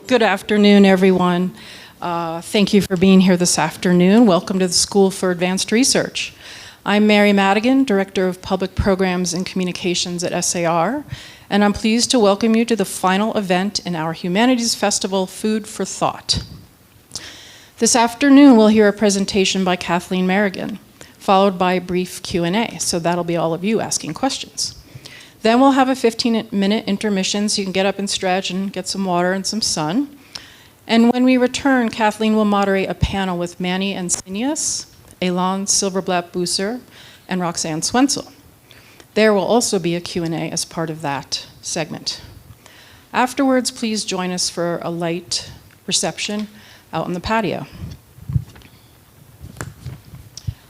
Good afternoon, everyone. Thank you for being here this afternoon. Welcome to the School for Advanced Research. I'm Mary Madigan, Director of Public Programs and Communications at SAR, and I'm pleased to welcome you to the final event in our Humanities Festival, Food for Thought. This afternoon, we'll hear a presentation by Kathleen Merrigan, followed by a brief Q&A, so that'll be all of you asking questions. Then we'll have a 15-minute intermission so you can get up and stretch and get some water and some sun. And when we return, Kathleen will moderate a panel with Manny Encinias, Elan Silverblatt-Buser, and Roxanne Swentzell. There will also be a Q&A as part of that segment. Afterwards, please join us for a light reception out on the patio.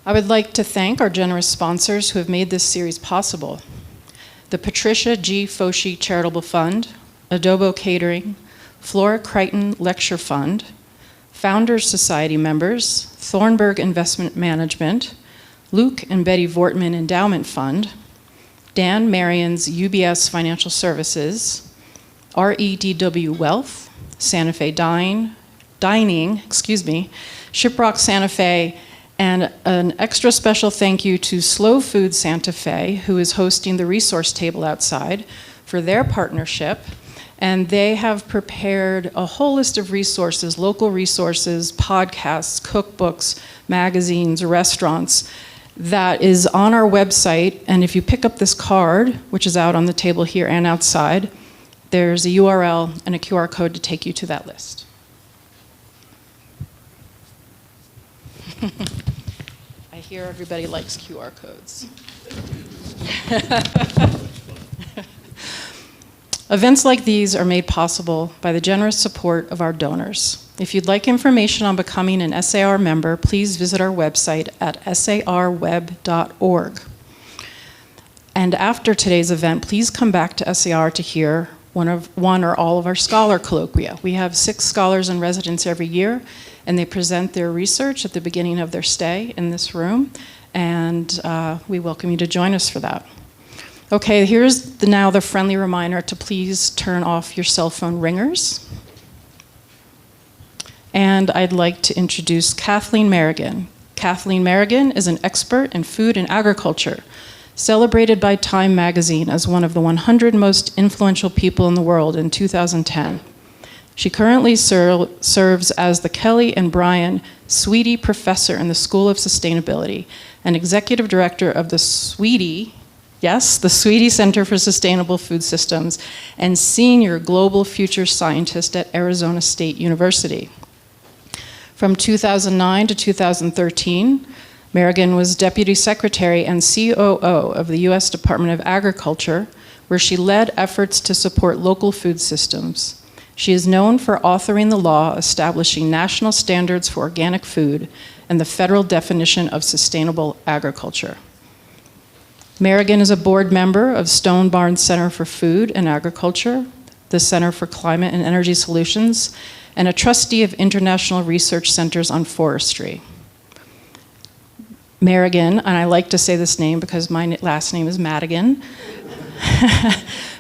I would like to thank our generous sponsors who have made this series possible. The Patricia G. Foshi Charitable Fund, Adobo Catering, Flora Crichton Lecture Fund, Founders Society members, Thornburg Investment Management, Luke and Betty Vortman Endowment Fund, Dan Marion's UBS Financial Services, REDW Wealth, Santa Fe Dining, Shiprock Santa Fe, and an extra special thank you to Slow Food Santa Fe, who is hosting the resource table outside, for their partnership. And they have prepared a whole list of resources, local resources, podcasts, cookbooks, magazines, restaurants, that is on our website. And if you pick up this card, which is out on the table here and outside, there's a URL and a QR code to take you to that list. I hear everybody likes QR codes. Events like these are made possible by the generous support of our donors. If you'd like information on becoming an SAR member, please visit our website at sarweb.org. And after today's event, please come back to SAR to hear one or all of our scholar colloquia. We have 6 scholars in residence every year, and they present their research at the beginning of their stay in this room, and we welcome you to join us for that. Okay, here's now the friendly reminder to please turn off your cell phone ringers. And I'd like to introduce Kathleen Merrigan. Kathleen Merrigan is an expert in food and agriculture, celebrated by Time magazine as one of the 100 most influential people in the world in 2010. She currently serves as the Kelly and Brian Swette Professor in the School of Sustainability and Executive Director of the Swette Center for Sustainable Food Systems, and Senior Global Future Scientist at Arizona State University. From 2009 to 2013, Merrigan was Deputy Secretary and COO of the U.S. Department of Agriculture, where she led efforts to support local food systems. She is known for authoring the law establishing national standards for organic food and the federal definition of sustainable agriculture. Merrigan is a board member of Stone Barn Center for Food and Agriculture, the Center for Climate and Energy Solutions, and a trustee of International Research Centers on Forestry. Merrigan, and I like to say this name because my last name is Madigan.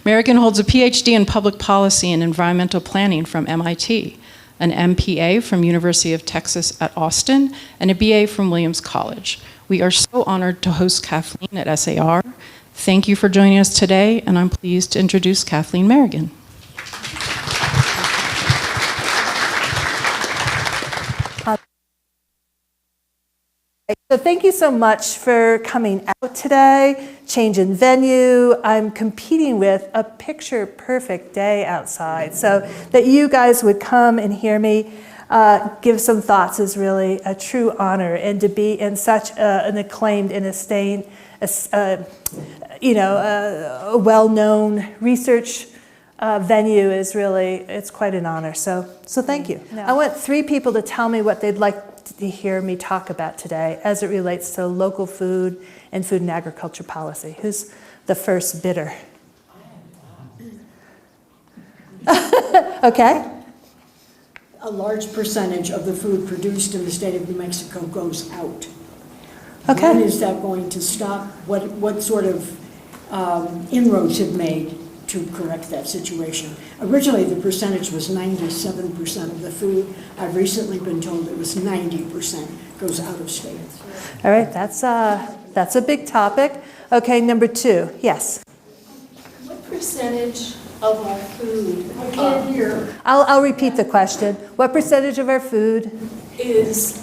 Merrigan holds a PhD in public policy and environmental planning from MIT, an MPA from University of Texas at Austin, and a BA from Williams College. We are so honored to host Kathleen at SAR. Thank you for joining us today, and I'm pleased to introduce Kathleen Merrigan. So thank you so much for coming out today, changing venue. I'm competing with a picture-perfect day outside. So that you guys would come and hear me give some thoughts is really a true honor, and to be in such an acclaimed and esteemed, a well-known research venue is really, it's quite an honor. So thank you. No. I want 3 people to tell me what they'd like to hear me talk about today as it relates to local food and food and agriculture policy. Who's the first bidder? Okay. A large percentage of the food produced in the state of New Mexico goes out. Okay. When is that going to stop? What sort of inroads have made to correct that situation. Originally, the percentage was 97% of the food. I've recently been told it was 90% goes out of state. All right, that's a big topic. Okay, number 2, yes. What percentage of our food I can't hear. I'll repeat the question. What percentage of our food is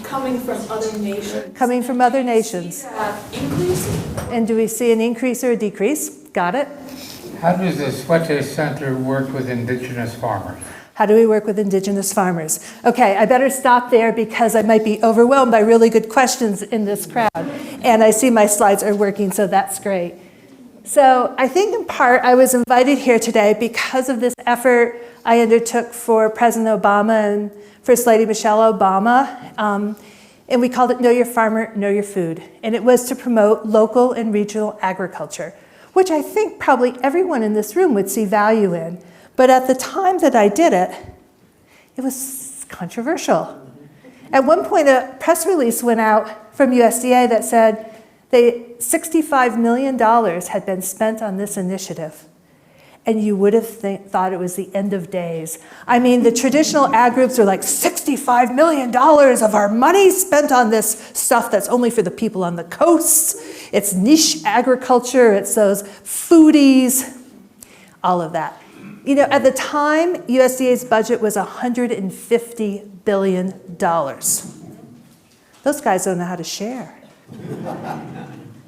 coming from other nations? coming from other nations? Increasing? And do we see an increase or a decrease? Got it. How does the Swette Center work with indigenous farmers? How do we work with indigenous farmers? Okay, I better stop there because I might be overwhelmed by really good questions in this crowd. And I see my slides are working, so that's great. So I think in part I was invited here today because of this effort I undertook for President Obama and First Lady Michelle Obama. And we called it Know Your Farmer, Know Your Food. And it was to promote local and regional agriculture, which I think probably everyone in this room would see value in. But at the time that I did it, it was controversial. At one point, a press release went out from USDA that said $65 million had been spent on this initiative. And you would have thought it was the end of days. I mean, the traditional ag groups are like, $65 million of our money spent on this stuff that's only for the people on the coasts. It's niche agriculture, it's those foodies, all of that. You know, at the time, USDA's budget was $150 billion. Those guys don't know how to share.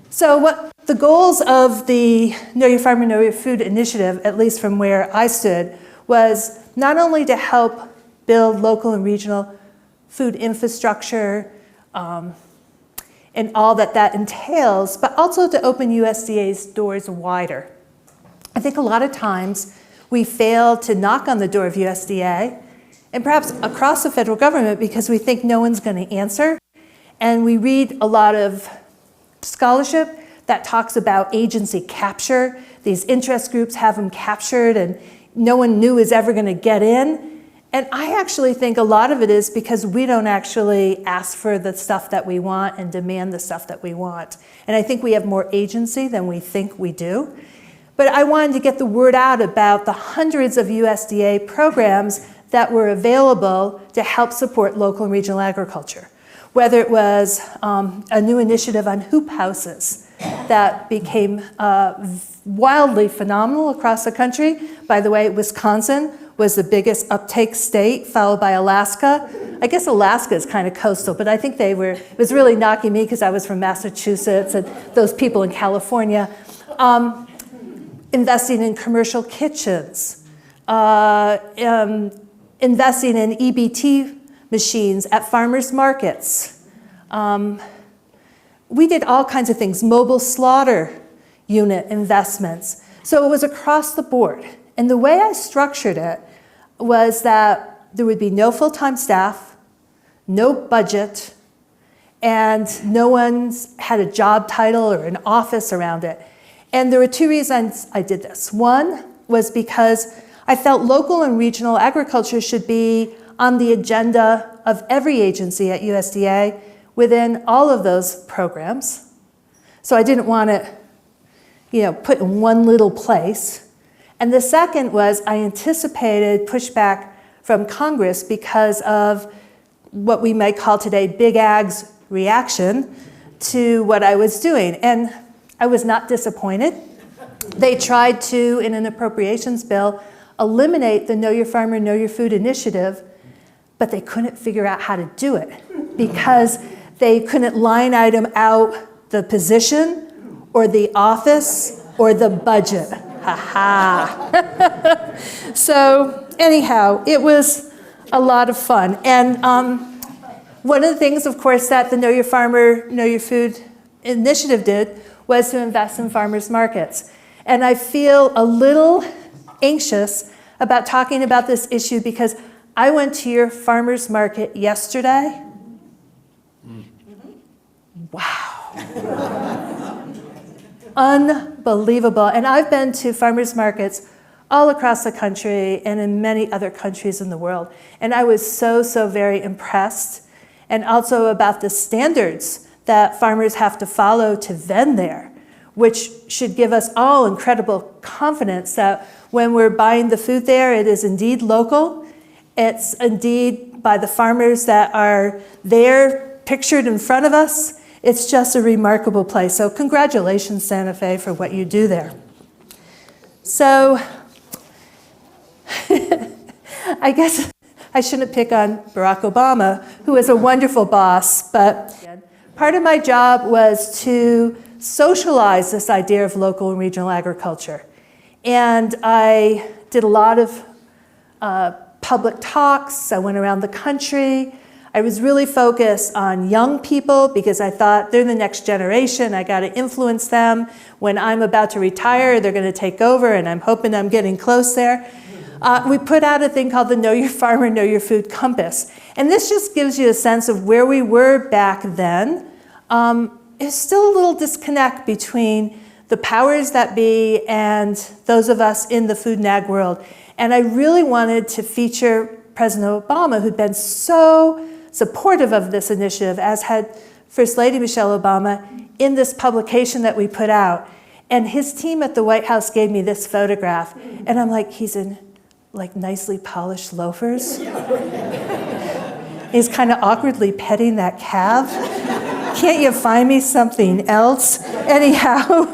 So what the goals of the Know Your Farmer, Know Your Food initiative, at least from where I stood, was not only to help build local and regional food infrastructure and all that that entails, but also to open USDA's doors wider. I think a lot of times we fail to knock on the door of USDA and perhaps across the federal government because we think no one's going to answer. And we read a lot of scholarship that talks about agency capture. These interest groups have them captured and no one new is ever going to get in. And I actually think a lot of it is because we don't actually ask for the stuff that we want and demand the stuff that we want. And I think we have more agency than we think we do. But I wanted to get the word out about the hundreds of USDA programs that were available to help support local and regional agriculture. Whether it was a new initiative on hoop houses that became wildly phenomenal across the country. By the way, Wisconsin was the biggest uptake state, followed by Alaska. I guess Alaska is kind of coastal, but I think it was really knocking me because I was from Massachusetts and those people in California. Investing in commercial kitchens, investing in EBT machines at farmers markets. We did all kinds of things, mobile slaughter unit investments. So it was across the board. And the way I structured it was that there would be no full-time staff, no budget, and no one's had a job title or an office around it. And there were 2 reasons I did this. One was because I felt local and regional agriculture should be on the agenda of every agency at USDA within all of those programs. So I didn't want it, put in one little place. And the second was I anticipated pushback from Congress because of what we might call today Big Ag's reaction to what I was doing. And I was not disappointed. They tried to, in an appropriations bill, eliminate the Know Your Farmer, Know Your Food initiative, but they couldn't figure out how to do it because they couldn't line item out the position or the office or the budget. Ha ha. So anyhow, it was a lot of fun. And one of the things, of course, that the Know Your Farmer, Know Your Food initiative did was to invest in farmers markets. And I feel a little anxious about talking about this issue because I went to your farmers market yesterday. Wow. Unbelievable. And I've been to farmers markets all across the country and in many other countries in the world. And I was so very impressed. And also about the standards that farmers have to follow to vend there, which should give us all incredible confidence that when we're buying the food there, it is indeed local. It's indeed by the farmers that are there, pictured in front of us. It's just a remarkable place. So congratulations, Santa Fe, for what you do there. So I guess I shouldn't pick on Barack Obama, who is a wonderful boss, but part of my job was to socialize this idea of local and regional agriculture. And I did a lot of public talks. I went around the country. I was really focused on young people because I thought they're the next generation. I got to influence them. When I'm about to retire, they're going to take over, and I'm hoping I'm getting close there. We put out a thing called the Know Your Farmer, Know Your Food Compass. And this just gives you a sense of where we were back then. There's still a little disconnect between the powers that be and those of us in the food and ag world. And I really wanted to feature President Obama, who'd been so supportive of this initiative, as had First Lady Michelle Obama, in this publication that we put out. And his team at the White House gave me this photograph. And I'm like, he's in like nicely polished loafers. He's kind of awkwardly petting that calf. Can't you find me something else? Anyhow,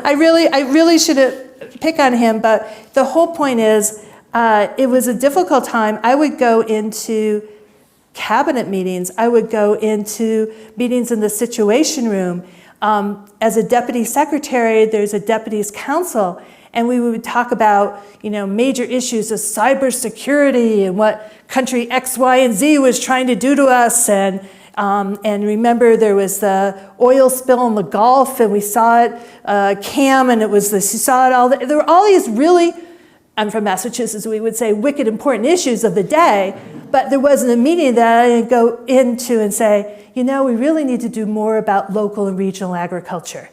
I really shouldn't pick on him, but the whole point is, it was a difficult time. I would go into cabinet meetings. I would go into meetings in the Situation Room. As a deputy secretary, there's a deputies council, and we would talk about, major issues of cybersecurity and what country X, Y, and Z was trying to do to us. And remember, there was the oil spill in the Gulf, and we saw it, Cam, and you saw it all. There were all these really, I'm from Massachusetts, we would say wicked important issues of the day, but there wasn't a meeting that I didn't go into and say, we really need to do more about local and regional agriculture.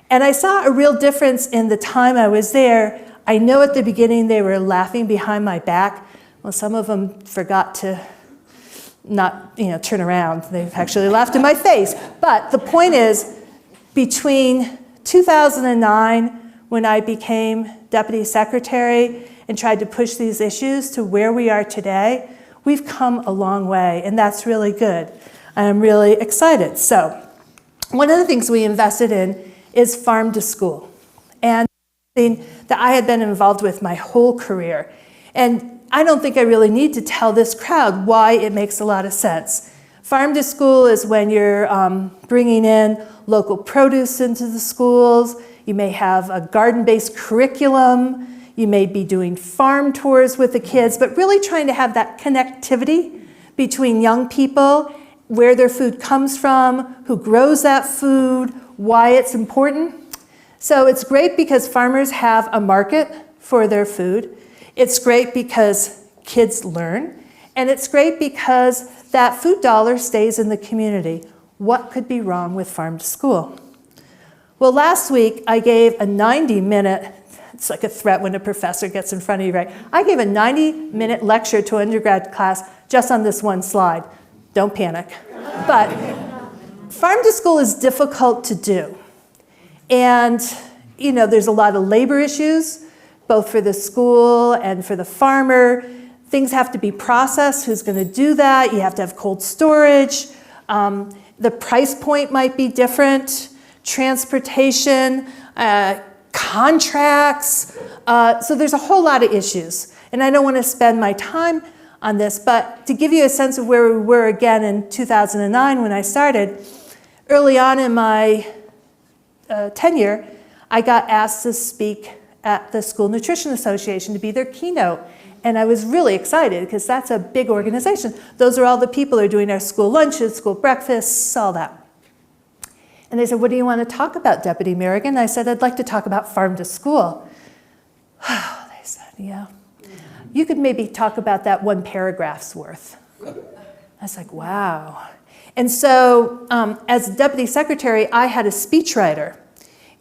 And I saw a real difference in the time I was there. I know at the beginning they were laughing behind my back. Well, some of them forgot to not, turn around. They've actually laughed in my face. But the point is, between 2009, when I became deputy secretary and tried to push these issues, to where we are today, we've come a long way, and that's really good. I'm really excited. So one of the things we invested in is farm to school, and something that I had been involved with my whole career. And I don't think I really need to tell this crowd why it makes a lot of sense. Farm to school is when you're bringing in local produce into the schools. You may have a garden-based curriculum. You may be doing farm tours with the kids, but really trying to have that connectivity between young people, where their food comes from, who grows that food, why it's important. So it's great because farmers have a market for their food. It's great because kids learn. And it's great because that food dollar stays in the community. What could be wrong with farm to school? Well, last week I gave a 90-minute, it's like a threat when a professor gets in front of you, right? I gave a 90-minute lecture to an undergrad class just on this one slide. Don't panic. But farm to school is difficult to do. And, there's a lot of labor issues, both for the school and for the farmer. Things have to be processed. Who's going to do that? You have to have cold storage. The price point might be different. Transportation, contracts. So there's a whole lot of issues. And I don't want to spend my time on this, but to give you a sense of where we were again in 2009 when I started, early on in my tenure, I got asked to speak at the School Nutrition Association to be their keynote. And I was really excited because that's a big organization. Those are all the people who are doing our school lunches, school breakfasts, all that. And they said, what do you want to talk about, Deputy Merrigan? I said, I'd like to talk about farm to school. They said, yeah. You could maybe talk about that one paragraph's worth. I was like, wow. And so as deputy secretary, I had a speechwriter.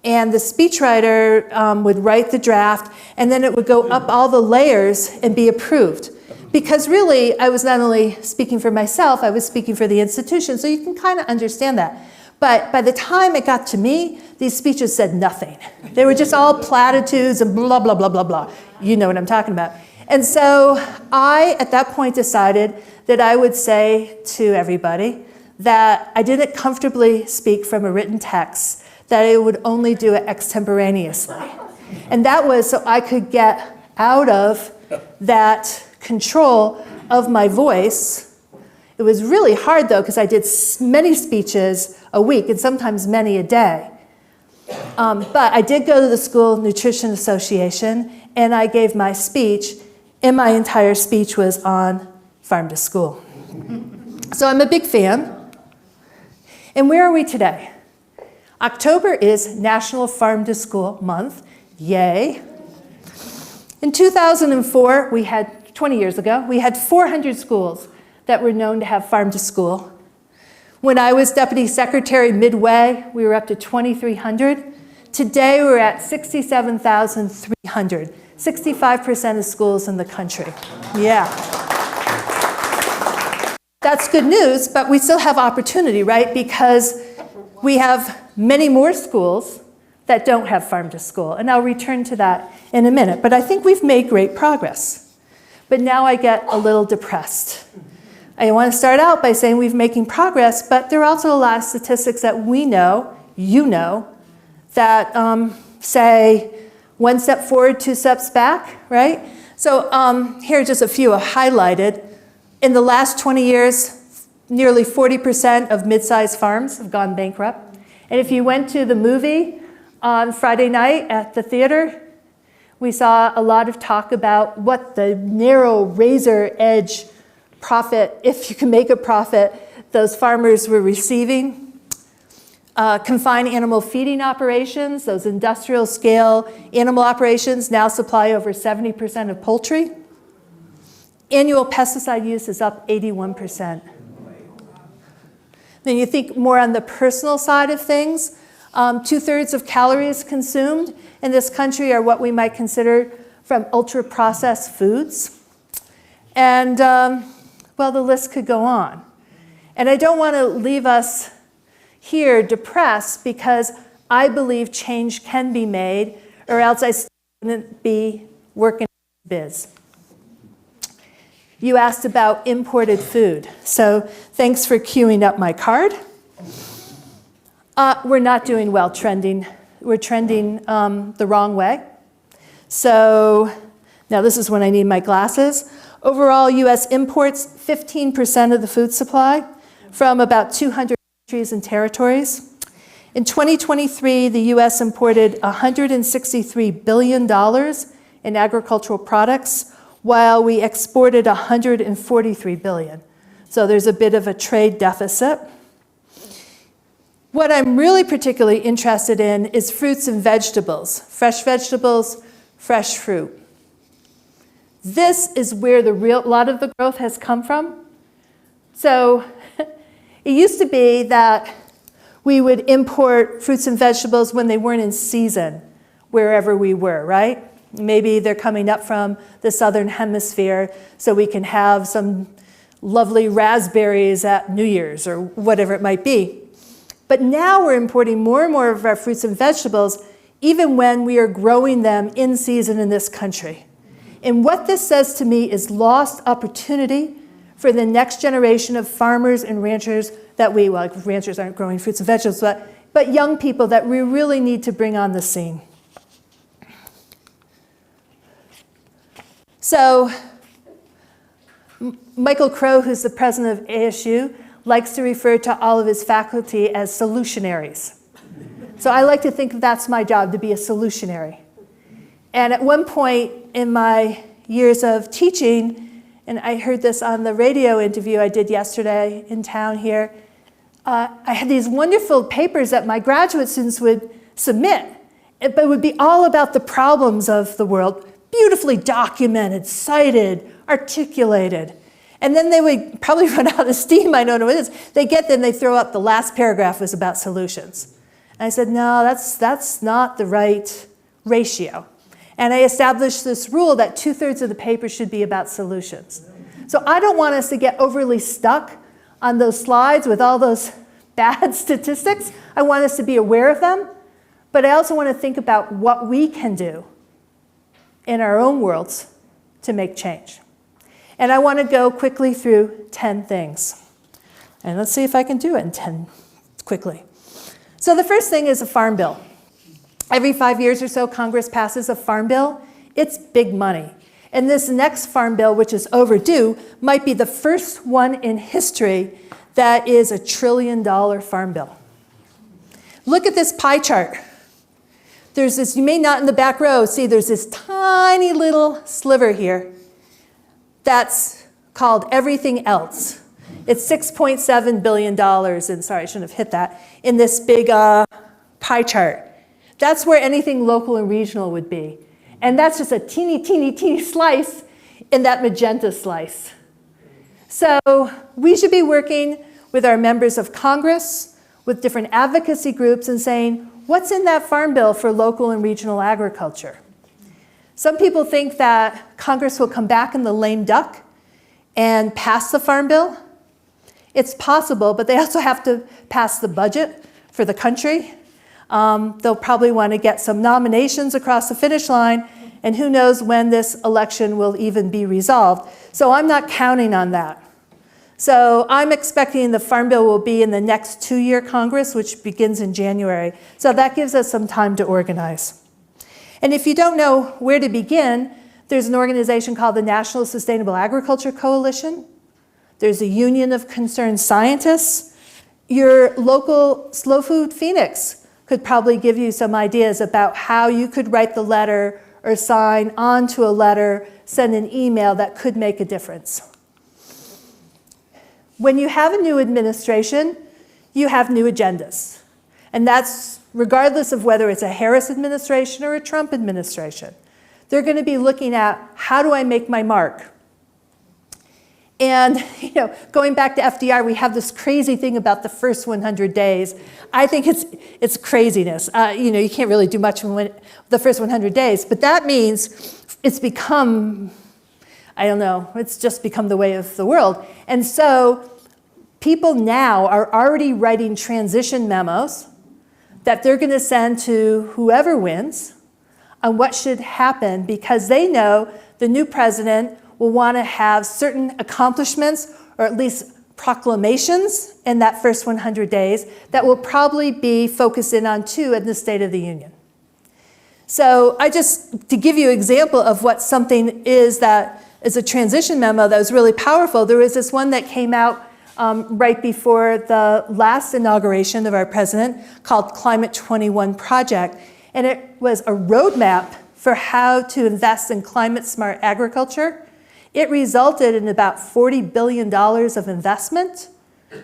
And the speechwriter would write the draft, and then it would go up all the layers and be approved. Because really, I was not only speaking for myself, I was speaking for the institution, so you can kind of understand that. But by the time it got to me, these speeches said nothing. They were just all platitudes and blah, blah, blah, blah, blah. You know what I'm talking about. And so I, at that point, decided that I would say to everybody that I didn't comfortably speak from a written text, that I would only do it extemporaneously. And that was so I could get out of that control of my voice. It was really hard, though, because I did many speeches a week and sometimes many a day. But I did go to the School Nutrition Association, and I gave my speech, and my entire speech was on farm to school. So I'm a big fan. And where are we today? October is National Farm to School Month. Yay. In 2004, 20 years ago, we had 400 schools that were known to have farm to school. When I was deputy secretary midway, we were up to 2,300. Today, we're at 67,300, 65% of schools in the country. Yeah. That's good news, but we still have opportunity, right? Because we have many more schools that don't have farm to school. And I'll return to that in a minute. But I think we've made great progress. But now I get a little depressed. I want to start out by saying we're making progress, but there are also a lot of statistics that we know, you know, that say 1 step forward, 2 steps back, right? So here are just a few highlighted. In the last 20 years, nearly 40% of mid-sized farms have gone bankrupt. And if you went to the movie on Friday night at the theater, we saw a lot of talk about what the narrow razor edge profit, if you can make a profit, those farmers were receiving. Confined animal feeding operations, those industrial scale animal operations now supply over 70% of poultry. Annual pesticide use is up 81%. Then you think more on the personal side of things. 2/3 of calories consumed in this country are what we might consider from ultra-processed foods. And, well, the list could go on. And I don't want to leave us here depressed because I believe change can be made, or else I wouldn't be working in biz. You asked about imported food. So thanks for queuing up my card. We're not doing well trending. We're trending the wrong way. So now this is when I need my glasses. Overall, U.S. imports 15% of the food supply from about 200 countries and territories. In 2023, the U.S. imported $163 billion in agricultural products, while we exported $143 billion. So there's a bit of a trade deficit. What I'm really particularly interested in is fruits and vegetables, fresh fruit. This is where a lot of the growth has come from. So it used to be that we would import fruits and vegetables when they weren't in season, wherever we were, right? Maybe they're coming up from the southern hemisphere, so we can have some lovely raspberries at New Year's or whatever it might be. But now we're importing more and more of our fruits and vegetables, even when we are growing them in season in this country. And what this says to me is lost opportunity for the next generation of farmers and ranchers that ranchers aren't growing fruits and vegetables, but young people that we really need to bring on the scene. So Michael Crow, who's the president of ASU, likes to refer to all of his faculty as solutionaries. So I like to think that's my job, to be a solutionary. And at one point in my years of teaching, and I heard this on the radio interview I did yesterday in town here, I had these wonderful papers that my graduate students would submit, but it would be all about the problems of the world, beautifully documented, cited, articulated. And then they would probably run out of steam, I don't know what it is. They get there and they throw up the last paragraph was about solutions. And I said, no, that's not the right ratio. And I established this rule that 2/3 of the paper should be about solutions. So I don't want us to get overly stuck on those slides with all those bad statistics. I want us to be aware of them, but I also want to think about what we can do in our own worlds to make change. And I want to go quickly through 10 things. And let's see if I can do it in 10 quickly. So the first thing is a farm bill. Every 5 years or so, Congress passes a farm bill. It's big money. And this next farm bill, which is overdue, might be the first one in history that is a $1 trillion farm bill. Look at this pie chart. There's this, you may not in the back row see there's this tiny little sliver here that's called everything else. It's $6.7 billion, and sorry, I shouldn't have hit that, in this big pie chart. That's where anything local and regional would be. And that's just a teeny, teeny, teeny slice in that magenta slice. So we should be working with our members of Congress, with different advocacy groups, and saying, what's in that farm bill for local and regional agriculture? Some people think that Congress will come back in the lame duck and pass the farm bill. It's possible, but they also have to pass the budget for the country. They'll probably want to get some nominations across the finish line, and who knows when this election will even be resolved. So I'm not counting on that. So I'm expecting the Farm Bill will be in the next 2-year Congress, which begins in January. So that gives us some time to organize. And if you don't know where to begin, there's an organization called the National Sustainable Agriculture Coalition. There's a Union of Concerned Scientists. Your local Slow Food Phoenix could probably give you some ideas about how you could write the letter or sign onto a letter, send an email that could make a difference. When you have a new administration, you have new agendas. And that's regardless of whether it's a Harris administration or a Trump administration. They're going to be looking at, how do I make my mark? And going back to FDR, we have this crazy thing about the first 100 days. I think it's craziness. You can't really do much in the first 100 days, but that means it's become, I don't know, it's just become the way of the world. And so people now are already writing transition memos that they're going to send to whoever wins on what should happen, because they know the new president will want to have certain accomplishments, or at least proclamations in that first 100 days that will probably be focused in on 2 in the State of the Union. So to give you an example of what something is that is a transition memo that was really powerful, there was this one that came out right before the last inauguration of our president called Climate 21 Project. And it was a roadmap for how to invest in climate-smart agriculture. It resulted in about $40 billion of investment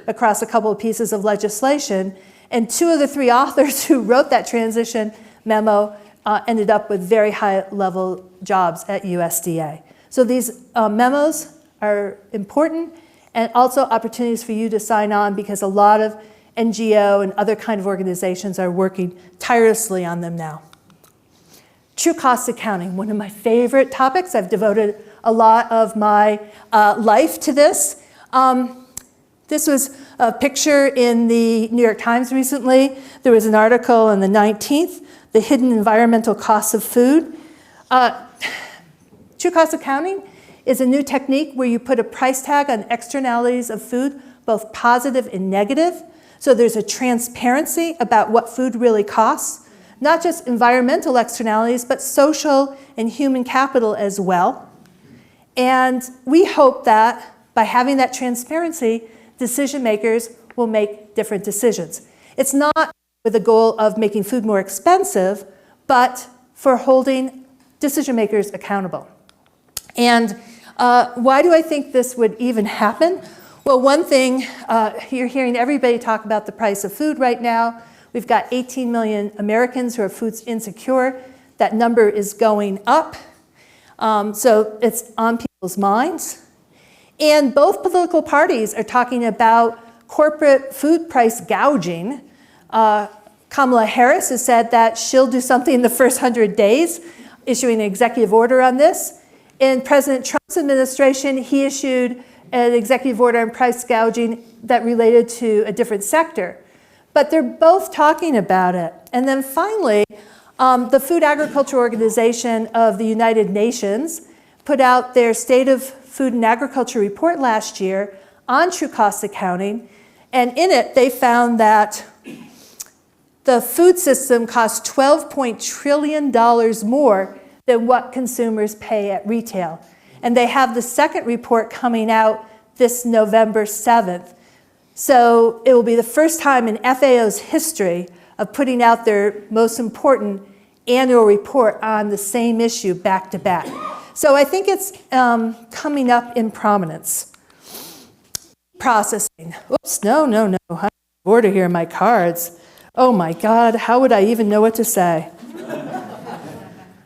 across a couple of pieces of legislation. And 2 of the 3 authors who wrote that transition memo ended up with very high-level jobs at USDA. So these memos are important, and also opportunities for you to sign on, because a lot of NGO and other kind of organizations are working tirelessly on them now. True cost accounting, one of my favorite topics. I've devoted a lot of my life to this. This was a picture in the New York Times recently. There was an article on the 19th, The Hidden Environmental Costs of Food. True cost accounting is a new technique where you put a price tag on externalities of food, both positive and negative. So there's a transparency about what food really costs, not just environmental externalities, but social and human capital as well. And we hope that by having that transparency, decision makers will make different decisions. It's not with the goal of making food more expensive, but for holding decision makers accountable. And why do I think this would even happen? Well, one thing, you're hearing everybody talk about the price of food right now. We've got 18 million Americans who are food insecure. That number is going up. So it's on people's minds. And both political parties are talking about corporate food price gouging. Kamala Harris has said that she'll do something in the first 100 days, issuing an executive order on this. In President Trump's administration, he issued an executive order on price gouging that related to a different sector. But they're both talking about it. And then finally, the Food Agriculture Organization of the United Nations put out their State of Food and Agriculture report last year on true cost accounting. And in it, they found that the food system costs $12 trillion more than what consumers pay at retail. And they have the second report coming out this November 7th. So it will be the first time in FAO's history of putting out their most important annual report on the same issue back to back. So I think it's coming up in prominence. Processing. Oops, no. I'm out of order here in my cards. Oh my God, how would I even know what to say?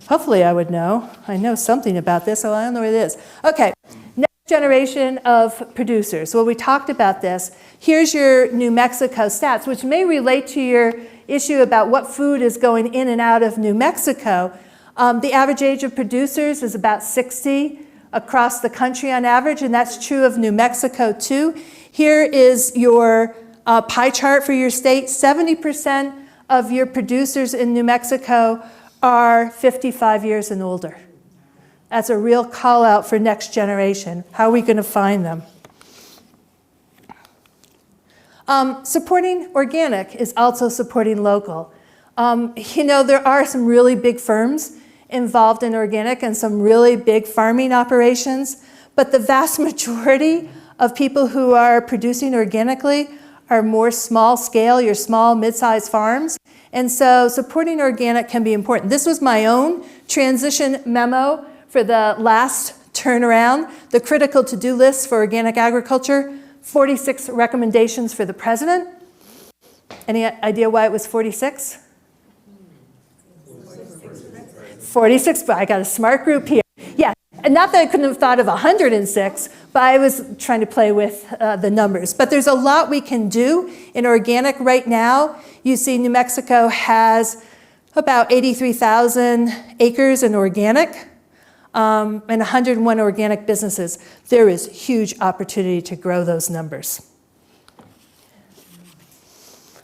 Hopefully I would know. I know something about this, so I don't know what it is. Okay, next generation of producers. Well, we talked about this. Here's your New Mexico stats, which may relate to your issue about what food is going in and out of New Mexico. The average age of producers is about 60 across the country on average, and that's true of New Mexico too. Here is your pie chart for your state. 70% of your producers in New Mexico are 55 years and older. That's a real call out for next generation. How are we going to find them? Supporting organic is also supporting local. There are some really big firms involved in organic and some really big farming operations, but the vast majority of people who are producing organically are more small scale, your small, mid-sized farms. And so supporting organic can be important. This was my own transition memo for the last turnaround, the critical to-do list for organic agriculture, 46 recommendations for the president. Any idea why it was 46? 46, but I got a smart group here. Yeah, and not that I couldn't have thought of 106, but I was trying to play with the numbers. But there's a lot we can do in organic right now. You see New Mexico has about 83,000 acres in organic and 101 organic businesses. There is huge opportunity to grow those numbers.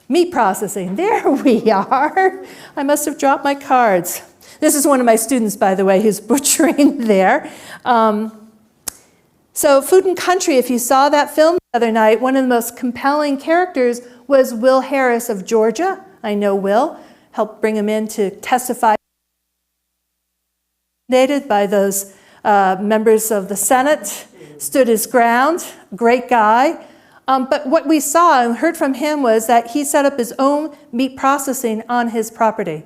Meat processing, there we are. I must have dropped my cards. This is one of my students, by the way, who's butchering there. So Food and Country, if you saw that film the other night, one of the most compelling characters was Will Harris of Georgia. I know Will, helped bring him in to testify by those members of the Senate, stood his ground, great guy. But what we saw and heard from him was that he set up his own meat processing on his property.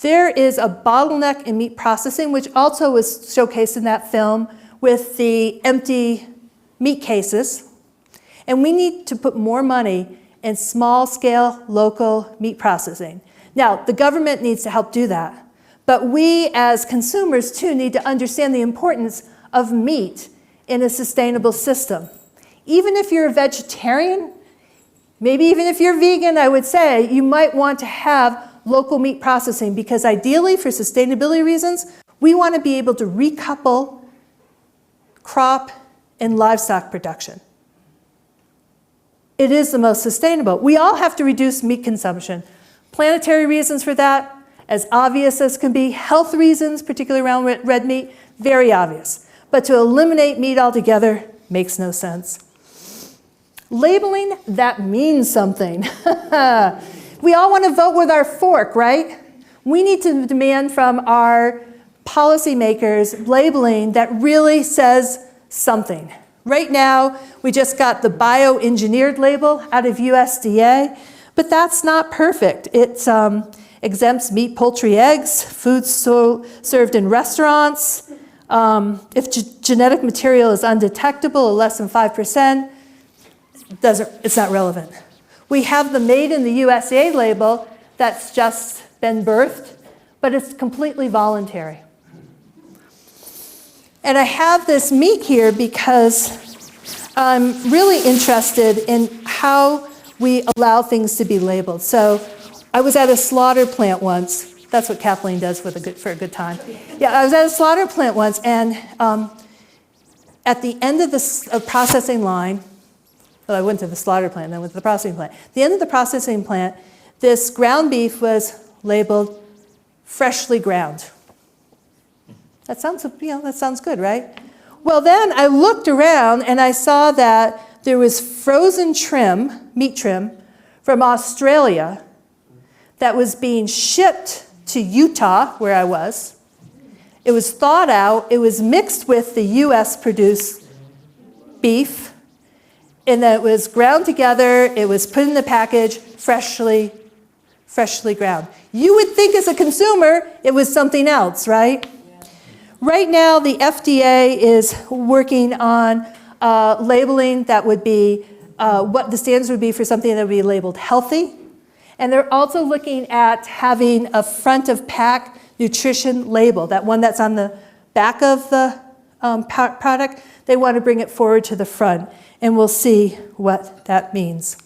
There is a bottleneck in meat processing, which also was showcased in that film with the empty meat cases. And we need to put more money in small-scale, local meat processing. Now, the government needs to help do that. But we, as consumers, too, need to understand the importance of meat in a sustainable system. Even if you're a vegetarian, maybe even if you're vegan, I would say, you might want to have local meat processing, because ideally, for sustainability reasons, we want to be able to recouple crop and livestock production. It is the most sustainable. We all have to reduce meat consumption. Planetary reasons for that, as obvious as can be. Health reasons, particularly around red meat, very obvious. But to eliminate meat altogether makes no sense. Labeling, that means something. We all want to vote with our fork, right? We need to demand from our policymakers labeling that really says something. Right now, we just got the bioengineered label out of USDA, but that's not perfect. It exempts meat, poultry, eggs, foods served in restaurants. If genetic material is undetectable or less than 5%, it's not relevant. We have the Made in the USA label that's just been birthed, but it's completely voluntary. And I have this meat here because I'm really interested in how we allow things to be labeled. So I was at a slaughter plant once. That's what Kathleen does for a good time. Yeah, I was at a slaughter plant once, and at the end of the processing line, well, I went to the slaughter plant, then went to the processing plant. At the end of the processing plant, this ground beef was labeled freshly ground. That sounds good, right? Well, then I looked around and I saw that there was frozen trim, meat trim, from Australia that was being shipped to Utah, where I was. It was thawed out, it was mixed with the US produced beef, and then it was ground together, it was put in the package, freshly ground. You would think as a consumer it was something else, right? Yeah. Right now the FDA is working on labeling that would be what the standards would be for something that would be labeled healthy. And they're also looking at having a front of pack nutrition label, that one that's on the back of the product. They want to bring it forward to the front, and we'll see what that means.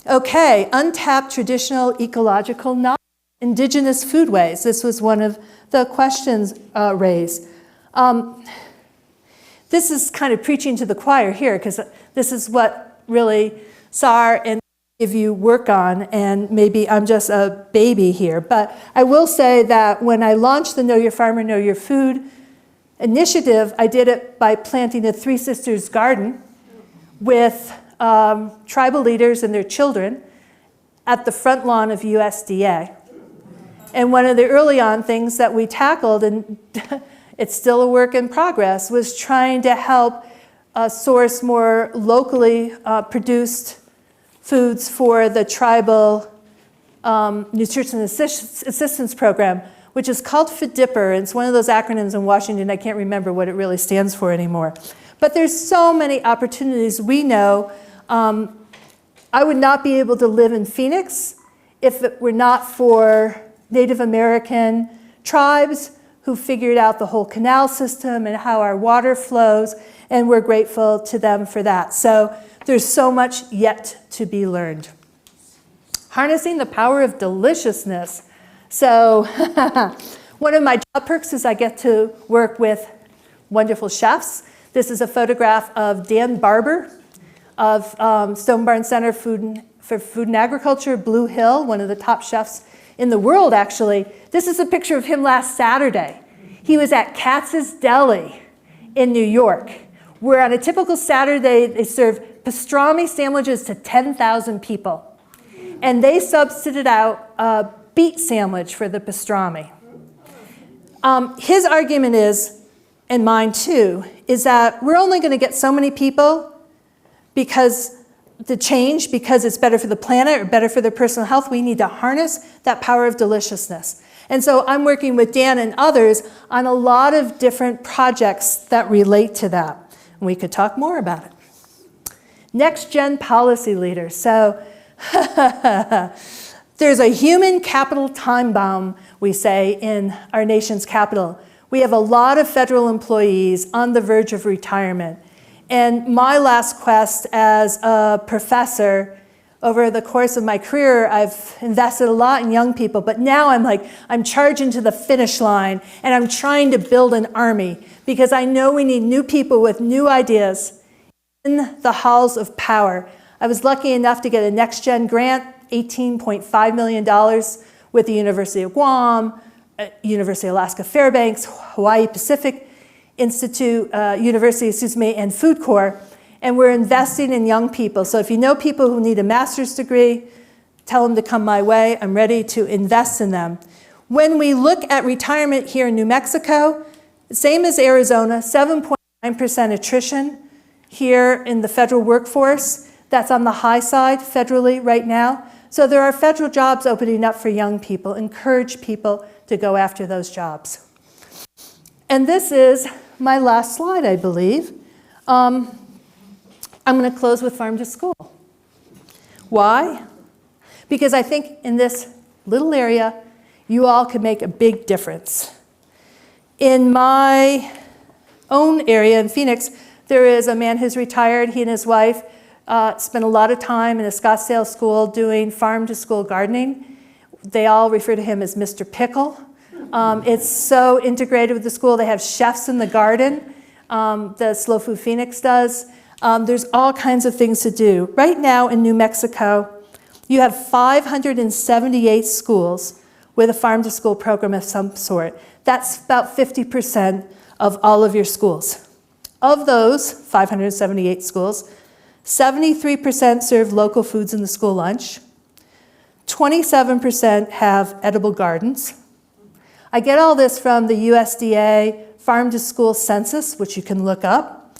Okay, untapped traditional ecological knowledge, indigenous foodways. This was one of the questions raised. This is kind of preaching to the choir here, because this is what really SAR and give you work on, and maybe I'm just a baby here. But I will say that when I launched the Know Your Farmer, Know Your Food initiative, I did it by planting a Three Sisters garden with tribal leaders and their children at the front lawn of USDA. And one of the early on things that we tackled, and it's still a work in progress, was trying to help source more locally produced foods for the tribal nutrition assistance program, which is called FDIPR. And it's one of those acronyms in Washington, I can't remember what it really stands for anymore. But there's so many opportunities. We know I would not be able to live in Phoenix if it were not for Native American tribes who figured out the whole canal system and how our water flows, and we're grateful to them for that. So there's so much yet to be learned. Harnessing the power of deliciousness. So one of my job perks is I get to work with wonderful chefs. This is a photograph of Dan Barber of Stone Barn Center for Food and Agriculture, Blue Hill, one of the top chefs in the world, actually. This is a picture of him last Saturday. He was at Katz's Deli in New York, where on a typical Saturday, they serve pastrami sandwiches to 10,000 people. And they substituted out a beet sandwich for the pastrami. His argument is, and mine too, is that we're only going to get so many people because it's better for the planet or better for their personal health. We need to harness that power of deliciousness. And so I'm working with Dan and others on a lot of different projects that relate to that. And we could talk more about it. Next gen policy leaders. So there's a human capital time bomb, we say, in our nation's capital. We have a lot of federal employees on the verge of retirement. And my last quest as a professor, over the course of my career, I've invested a lot in young people, but now I'm charging to the finish line, and I'm trying to build an army, because I know we need new people with new ideas in the halls of power. I was lucky enough to get a Next Gen grant, $18.5 million with the University of Guam, University of Alaska Fairbanks, Hawaii Pacific Institute, University, and Food Corps. And we're investing in young people. So if you know people who need a master's degree, tell them to come my way. I'm ready to invest in them. When we look at retirement here in New Mexico, same as Arizona, 7.9% attrition here in the federal workforce. That's on the high side federally right now. So there are federal jobs opening up for young people. Encourage people to go after those jobs. And this is my last slide, I believe. I'm going to close with Farm to School. Why? Because I think in this little area, you all can make a big difference. In my own area in Phoenix, there is a man who's retired. He and his wife spent a lot of time in a Scottsdale school doing farm to school gardening. They all refer to him as Mr. Pickle. It's so integrated with the school. They have chefs in the garden. the Slow Food Phoenix does. There's all kinds of things to do. Right now in New Mexico, you have 578 schools with a farm-to-school program of some sort. That's about 50% of all of your schools. Of those 578 schools, 73% serve local foods in the school lunch. 27% have edible gardens. I get all this from the USDA Farm-to-School Census, which you can look up.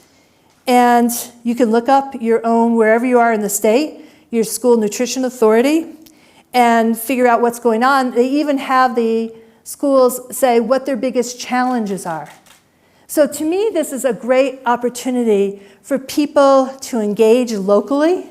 And you can look up your own, wherever you are in the state, your school nutrition authority, and figure out what's going on. They even have the schools say what their biggest challenges are. So to me, this is a great opportunity for people to engage locally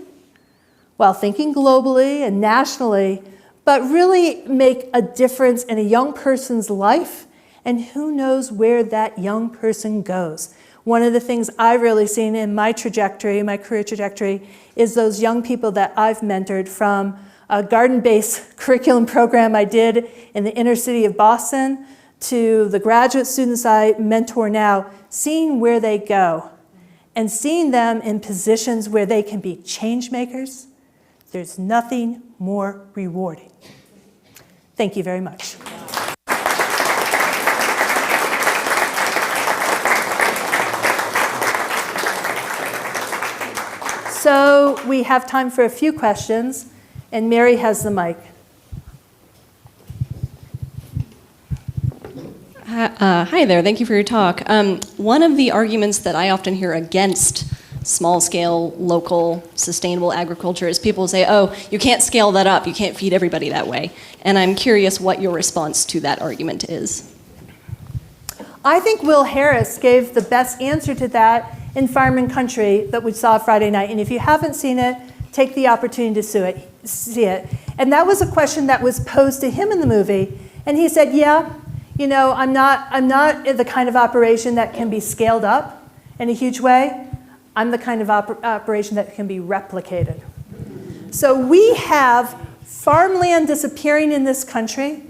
while thinking globally and nationally, but really make a difference in a young person's life, and who knows where that young person goes. One of the things I've really seen in my trajectory, my career trajectory, is those young people that I've mentored from a garden-based curriculum program I did in the inner city of Boston to the graduate students I mentor now, seeing where they go and seeing them in positions where they can be change makers. There's nothing more rewarding. Thank you very much. So we have time for a few questions, and Mary has the mic. Hi there, thank you for your talk. One of the arguments that I often hear against small-scale, local, sustainable agriculture is people say, oh, you can't scale that up, you can't feed everybody that way. And I'm curious what your response to that argument is. I think Will Harris gave the best answer to that in Farm and Country that we saw Friday night. And if you haven't seen it, take the opportunity to see it. And that was a question that was posed to him in the movie. And he said, yeah, you know, I'm not the kind of operation that can be scaled up in a huge way. I'm the kind of operation that can be replicated. So we have farmland disappearing in this country.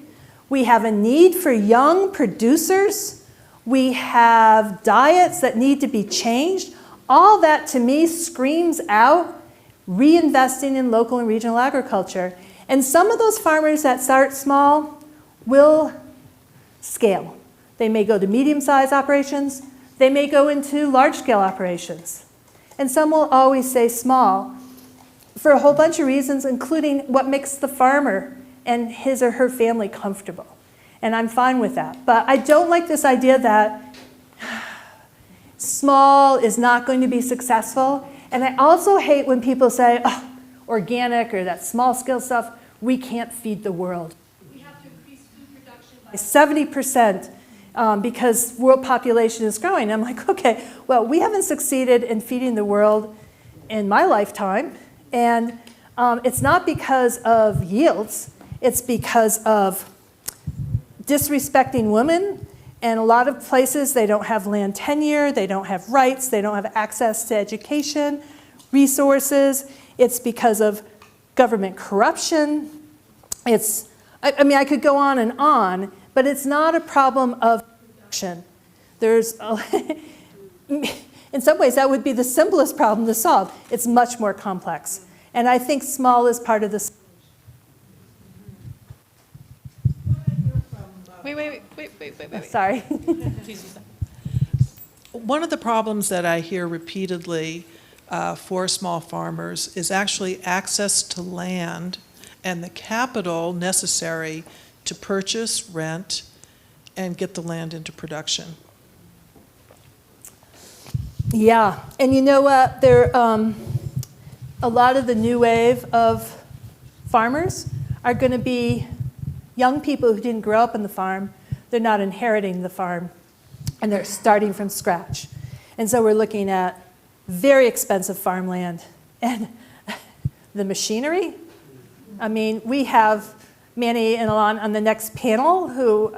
We have a need for young producers. We have diets that need to be changed. All that, to me, screams out reinvesting in local and regional agriculture. And some of those farmers that start small will scale. They may go to medium-sized operations. They may go into large-scale operations. And some will always stay small for a whole bunch of reasons, including what makes the farmer and his or her family comfortable. And I'm fine with that. But I don't like this idea that small is not going to be successful. And I also hate when people say, oh, organic or that small-scale stuff, we can't feed the world. We have to increase food production by 70%. Because world population is growing. I'm like, okay, well, we haven't succeeded in feeding the world in my lifetime. And it's not because of yields. It's because of disrespecting women. And a lot of places, they don't have land tenure. They don't have rights. They don't have access to education, resources. It's because of government corruption. I mean, I could go on, but it's not a problem of production. In some ways, that would be the simplest problem to solve. It's much more complex. And I think small is part of this. Wait. Sorry. One of the problems that I hear repeatedly for small farmers is actually access to land and the capital necessary to purchase, rent, and get the land into production. Yeah, and you know what? A lot of the new wave of farmers are going to be young people who didn't grow up on the farm. They're not inheriting the farm, and they're starting from scratch. And so we're looking at very expensive farmland. And the machinery, I mean, we have Manny and Elan on the next panel, who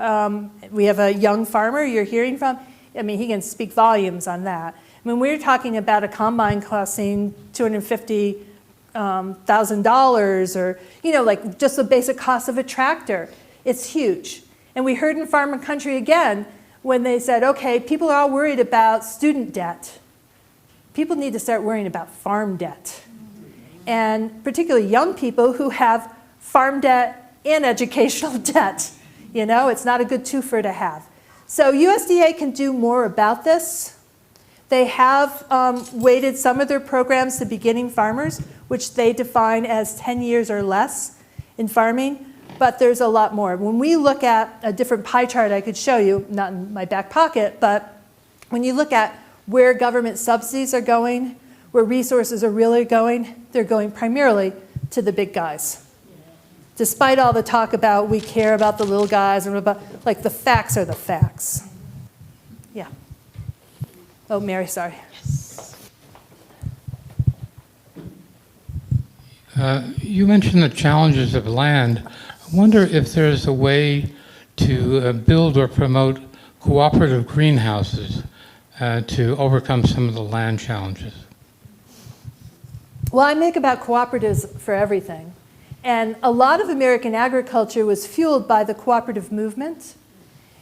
we have a young farmer you're hearing from. I mean, he can speak volumes on that. I mean, we're talking about a combine costing $250,000 or, you know, like just the basic cost of a tractor. It's huge. And we heard in Farm and Country again, when they said, okay, people are all worried about student debt. People need to start worrying about farm debt. And particularly young people who have farm debt and educational debt. You know, it's not a good twofer to have. So USDA can do more about this. They have weighted some of their programs to beginning farmers, which they define as 10 years or less in farming, but there's a lot more. When we look at a different pie chart I could show you, not in my back pocket, but when you look at where government subsidies are going, where resources are really going, they're going primarily to the big guys. Despite all the talk about we care about the little guys, and about, like, the facts are the facts. Yeah. Oh, Mary, sorry. You mentioned the challenges of land. I wonder if there's a way to build or promote cooperative greenhouses to overcome some of the land challenges. Well, I make about cooperatives for everything. And a lot of American agriculture was fueled by the cooperative movement.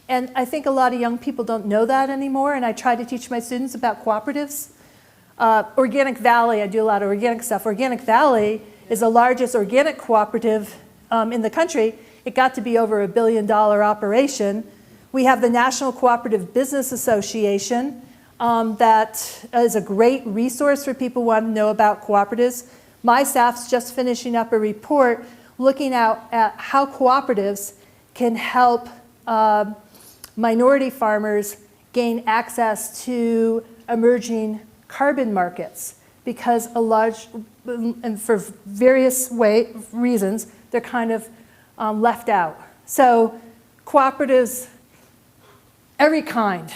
And I think a lot of young people don't know that anymore, and I try to teach my students about cooperatives. Organic Valley, I do a lot of organic stuff. Organic Valley is the largest organic cooperative in the country. It got to be over $1 billion operation. We have the National Cooperative Business Association that is a great resource for people who want to know about cooperatives. My staff's just finishing up a report looking at how cooperatives can help minority farmers gain access to emerging carbon markets, because a large, and for various reasons, they're kind of left out. So cooperatives, every kind.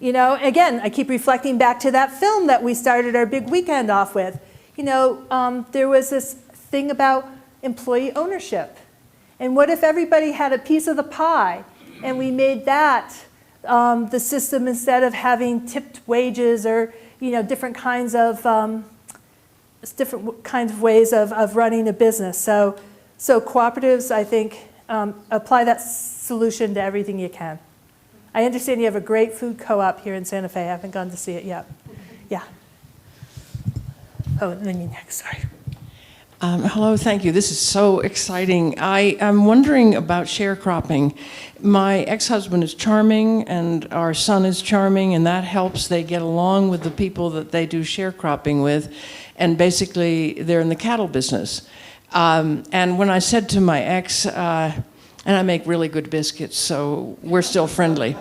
You know, again, I keep reflecting back to that film that we started our big weekend off with. You know, there was this thing about employee ownership. And what if everybody had a piece of the pie and we made that the system, instead of having tipped wages or, you know, different kinds of ways of running a business. So cooperatives, I think, apply that solution to everything you can. I understand you have a great food co-op here in Santa Fe. I haven't gone to see it yet. Yeah. Oh, and then you next, sorry. Hello, thank you. This is so exciting. I am wondering about sharecropping. My ex-husband is charming, and our son is charming, and that helps. They get along with the people that they do sharecropping with, and basically they're in the cattle business. And when I said to my ex, and I make really good biscuits, so we're still friendly.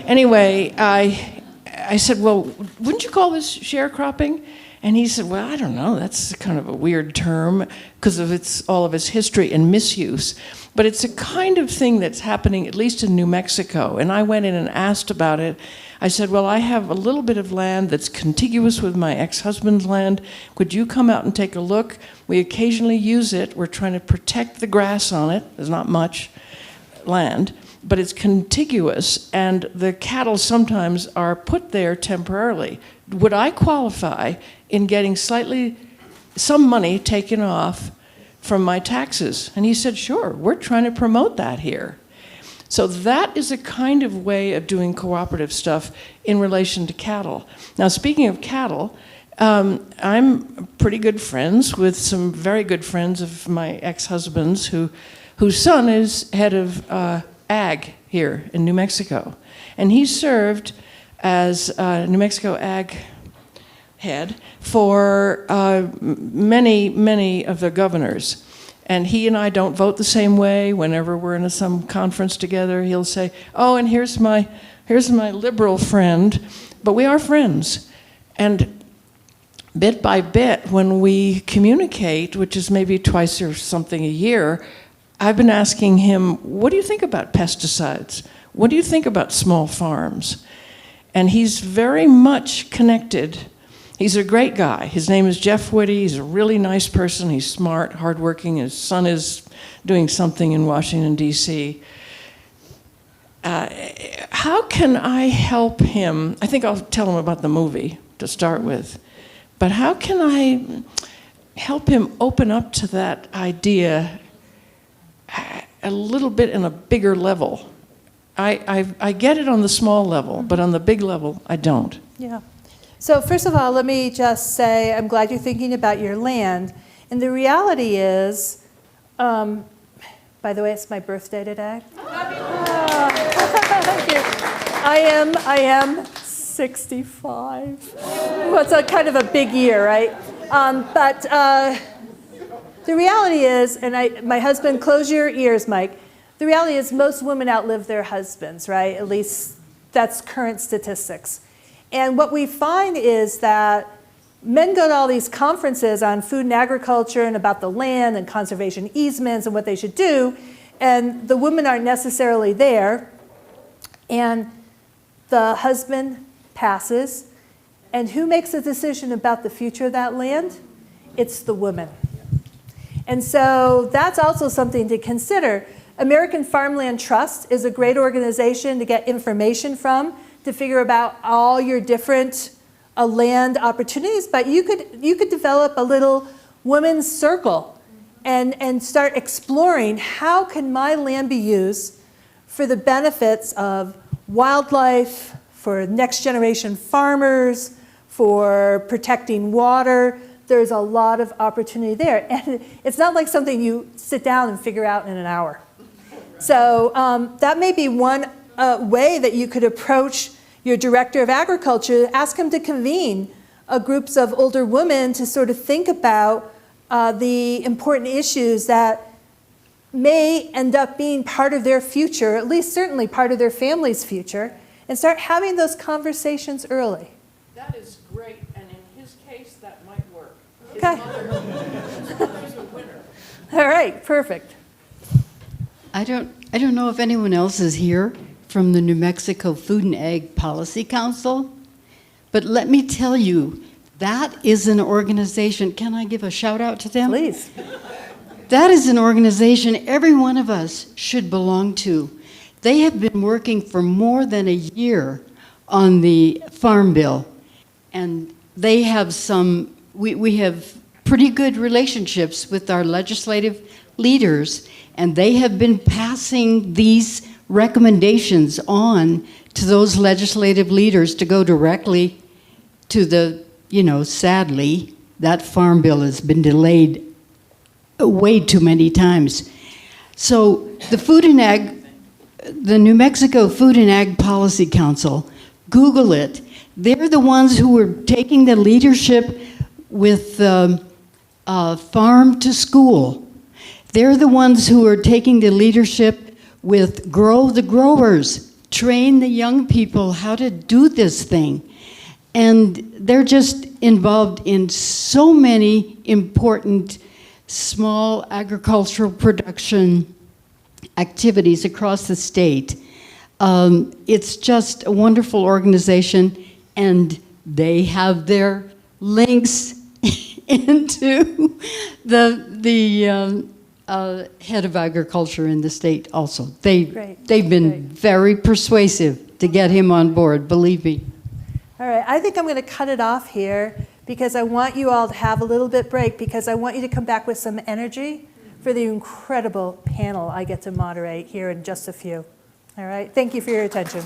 Anyway, I said, well, wouldn't you call this sharecropping? And he said, well, I don't know, that's kind of a weird term because of all of its history and misuse. But it's a kind of thing that's happening, at least in New Mexico. And I went in and asked about it. I said, well, I have a little bit of land that's contiguous with my ex-husband's land. Could you come out and take a look? We occasionally use it. We're trying to protect the grass on it. There's not much land, but it's contiguous, and the cattle sometimes are put there temporarily. Would I qualify in getting some money taken off from my taxes? And he said, sure, we're trying to promote that here. So that is a kind of way of doing cooperative stuff in relation to cattle. Now, speaking of cattle, I'm pretty good friends with some very good friends of my ex-husband's whose son is head of ag here in New Mexico. And he served as New Mexico ag head for many of the governors. And he and I don't vote the same way. Whenever we're in some conference together, he'll say, oh, and here's my liberal friend. But we are friends. And bit by bit, when we communicate, which is maybe twice or something a year, I've been asking him, what do you think about pesticides? What do you think about small farms? And he's very much connected. He's a great guy. His name is Jeff Whitty. He's a really nice person. He's smart, hardworking. His son is doing something in Washington, D.C. How can I help him? I think I'll tell him about the movie to start with. But how can I help him open up to that idea a little bit in a bigger level? I get it on the small level, but on the big level, I don't. Yeah. So first of all, let me just say I'm glad you're thinking about your land. And the reality is, by the way, it's my birthday today. Thank you. I am 65. Well, it's a kind of a big year, right? But the reality is, and my husband, close your ears, Mike. The reality is most women outlive their husbands, right? At least that's current statistics. And what we find is that men go to all these conferences on food and agriculture and about the land and conservation easements and what they should do, and the women aren't necessarily there. And the husband passes, and who makes a decision about the future of that land? It's the woman. And so that's also something to consider. American Farmland Trust is a great organization to get information from, to figure about all your different land opportunities, but you could develop a little women's circle and start exploring how can my land be used for the benefits of wildlife, for next generation farmers, for protecting water. There's a lot of opportunity there. And it's not like something you sit down and figure out in an hour. So that may be one way that you could approach your director of agriculture, ask him to convene groups of older women to sort of think about the important issues that may end up being part of their future, at least certainly part of their family's future, and start having those conversations early. That is great, and in his case, that might work. Okay. His mother's a winner. All right, perfect. I don't know if anyone else is here from the New Mexico Food and Ag Policy Council, but let me tell you, that is an organization. Can I give a shout out to them? Please. That is an organization every one of us should belong to. They have been working for more than a year on the Farm Bill, and they have we have pretty good relationships with our legislative leaders, and they have been passing these recommendations on to those legislative leaders to go directly to the, sadly, that Farm Bill has been delayed way too many times. So the New Mexico Food and Ag Policy Council, Google it. They're the ones who are taking the leadership with farm to school. They're the ones who are taking the leadership with Grow the Growers, train the young people how to do this thing. And they're just involved in so many important small agricultural production activities across the state. It's just a wonderful organization, and they have their links into the head of agriculture in the state also. They've been very persuasive to get him on board, believe me. All right, I think I'm going to cut it off here because I want you all to have a little bit break, because I want you to come back with some energy for the incredible panel I get to moderate here in just a few. All right, thank you for your attention.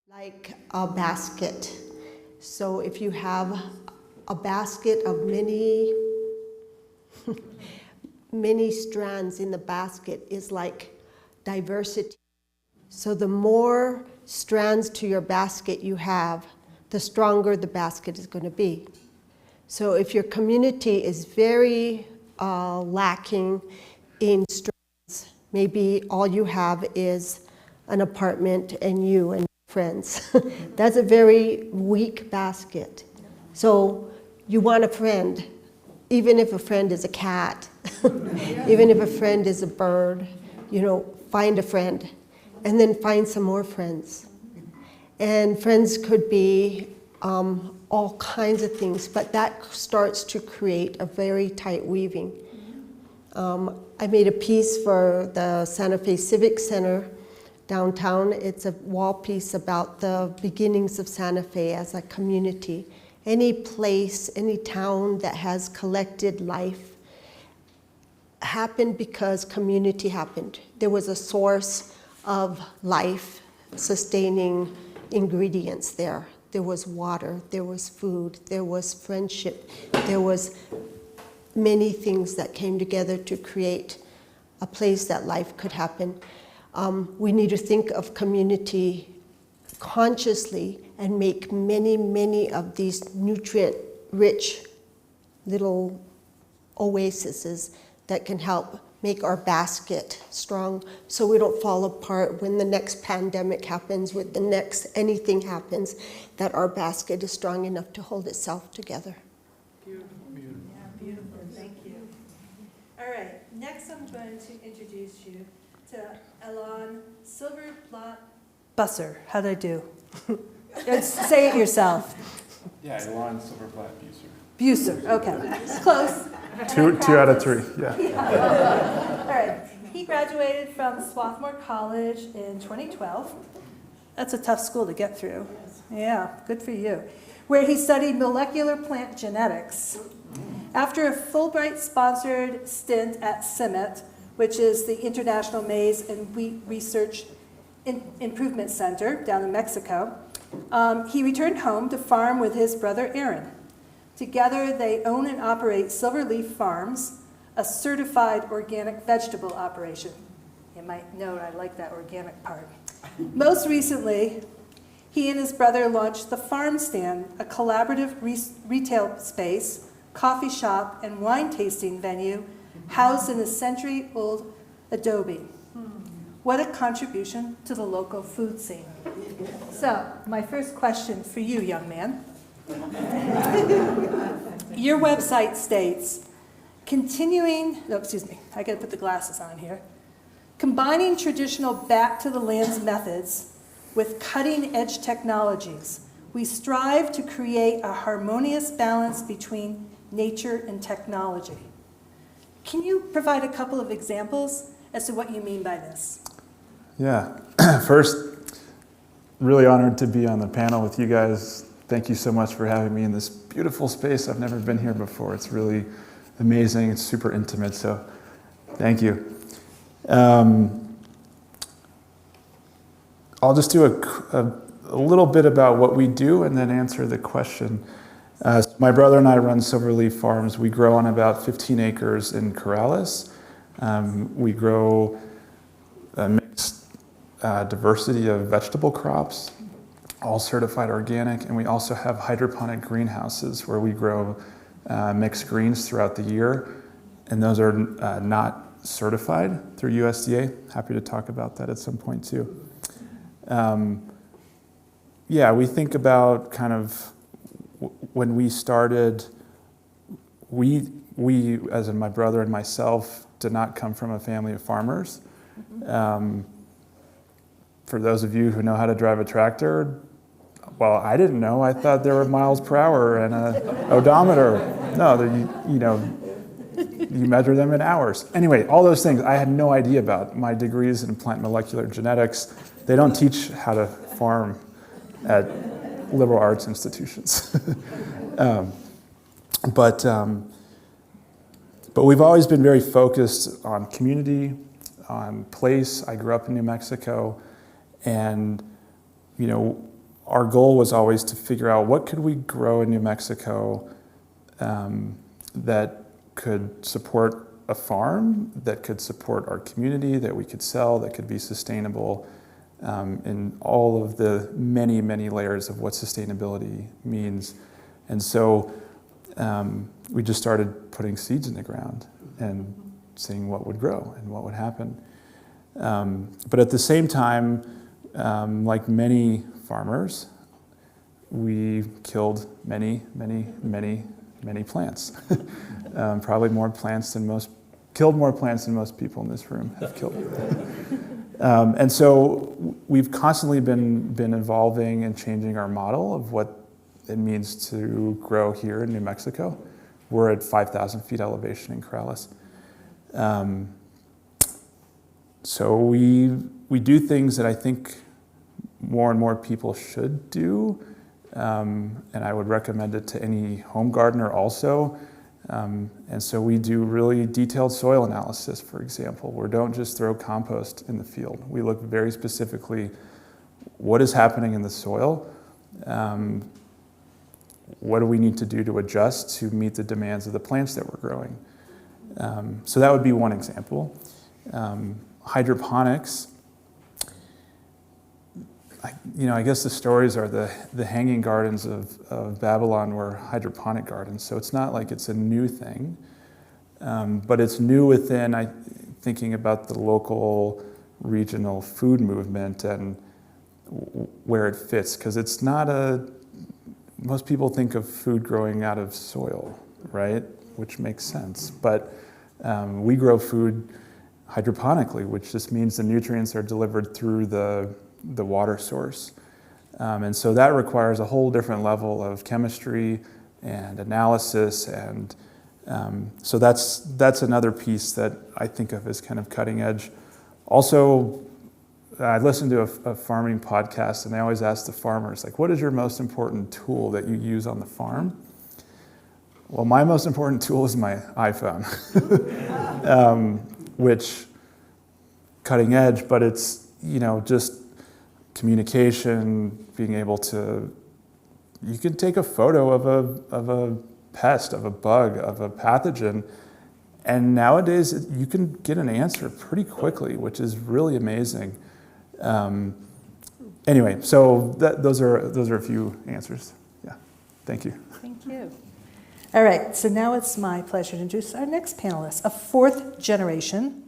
Like a basket. So if you have a basket of many strands in the basket, is like diversity. So the more strands to your basket you have, the stronger the basket is going to be. So if your community is very lacking in strands, maybe all you have is an apartment and you and friends. That's a very weak basket. So you want a friend, even if a friend is a cat, even if a friend is a bird, find a friend, and then find some more friends. And friends could be all kinds of things, but that starts to create a very tight weaving. I made a piece for the Santa Fe Civic Center downtown. It's a wall piece about the beginnings of Santa Fe as a community. Any place, any town that has collected life happened because community happened. There was a source of life sustaining ingredients there. There was water, there was food, there was friendship, there was many things that came together to create a place that life could happen. We need to think of community consciously and make many, many of these nutrient-rich little oases that can help make our basket strong so we don't fall apart when the next pandemic happens, when the next anything happens, that our basket is strong enough to hold itself together. Beautiful. Yeah, beautiful. Thank you. All right, next I'm going to introduce you to Elan Silverblatt-Buser. How'd I do? Say it yourself. Yeah, Elan Silverblatt-Buser. Buser, okay. Close. Two out of three, yeah. All right. He graduated from Swarthmore College in 2012. That's a tough school to get through. Yeah, good for you. Where he studied molecular plant genetics. After a Fulbright-sponsored stint at CIMMYT, which is the International Maize and Wheat Research Improvement Center down in Mexico, he returned home to farm with his brother Aaron. Together, they own and operate Silverleaf Farms, a certified organic vegetable operation. You might note I like that organic part. Most recently, he and his brother launched the Farm Stand, a collaborative retail space, coffee shop, and wine tasting venue housed in a century-old adobe. What a contribution to the local food scene. So, my first question for you, young man. Your website states, I gotta put the glasses on here. Combining traditional back to the lands methods with cutting edge technologies, we strive to create a harmonious balance between nature and technology. Can you provide a couple of examples as to what you mean by this? Yeah, first, really honored to be on the panel with you guys. Thank you so much for having me in this beautiful space. I've never been here before. It's really amazing. It's super intimate, so thank you. I'll just do a little bit about what we do and then answer the question. My brother and I run Silverleaf Farms. We grow on about 15 acres in Corrales. We grow a mixed diversity of vegetable crops, all certified organic, and we also have hydroponic greenhouses where we grow mixed greens throughout the year, and those are not certified through USDA. Happy to talk about that at some point too. Yeah, we think about kind of when we started, we as in my brother and myself, did not come from a family of farmers. For those of you who know how to drive a tractor, well, I didn't know. I thought there were miles per hour and an odometer. No, you measure them in hours. Anyway, all those things I had no idea about. My degrees in plant molecular genetics, they don't teach how to farm at liberal arts institutions. But we've always been very focused on community, on place. I grew up in New Mexico, and our goal was always to figure out what could we grow in New Mexico that could support a farm, that could support our community, that we could sell, that could be sustainable in all of the many, many layers of what sustainability means. And so we just started putting seeds in the ground and seeing what would grow and what would happen. But at the same time, like many farmers, we killed many, many, many, many plants. Probably killed more plants than most people in this room have killed. And so we've constantly been evolving and changing our model of what it means to grow here in New Mexico. We're at 5,000 feet elevation in Corrales. So we we do things that I think more and more people should do, and I would recommend it to any home gardener also. And so we do really detailed soil analysis, for example. We don't just throw compost in the field. We look very specifically what is happening in the soil, what do we need to do to adjust to meet the demands of the plants that we're growing. So that would be one example. Hydroponics, I guess the stories are the hanging gardens of Babylon were hydroponic gardens, so it's not like it's a new thing, but it's new within thinking about the local regional food movement and where it fits, because it's not most people think of food growing out of soil, right? Which makes sense, but we grow food hydroponically, which just means the nutrients are delivered through the water source. And so that requires a whole different level of chemistry and analysis, and so that's another piece that I think of as kind of cutting edge. Also, I listened to a farming podcast, and they always ask the farmers, like, what is your most important tool that you use on the farm? Well, my most important tool is my iPhone, which cutting edge, but it's, just communication, being able to, you can take a photo of a pest, of a bug, of a pathogen, and nowadays you can get an answer pretty quickly, which is really amazing. Anyway, so those are a few answers. Yeah, thank you. Thank you. All right, so now it's my pleasure to introduce our next panelist, a fourth generation,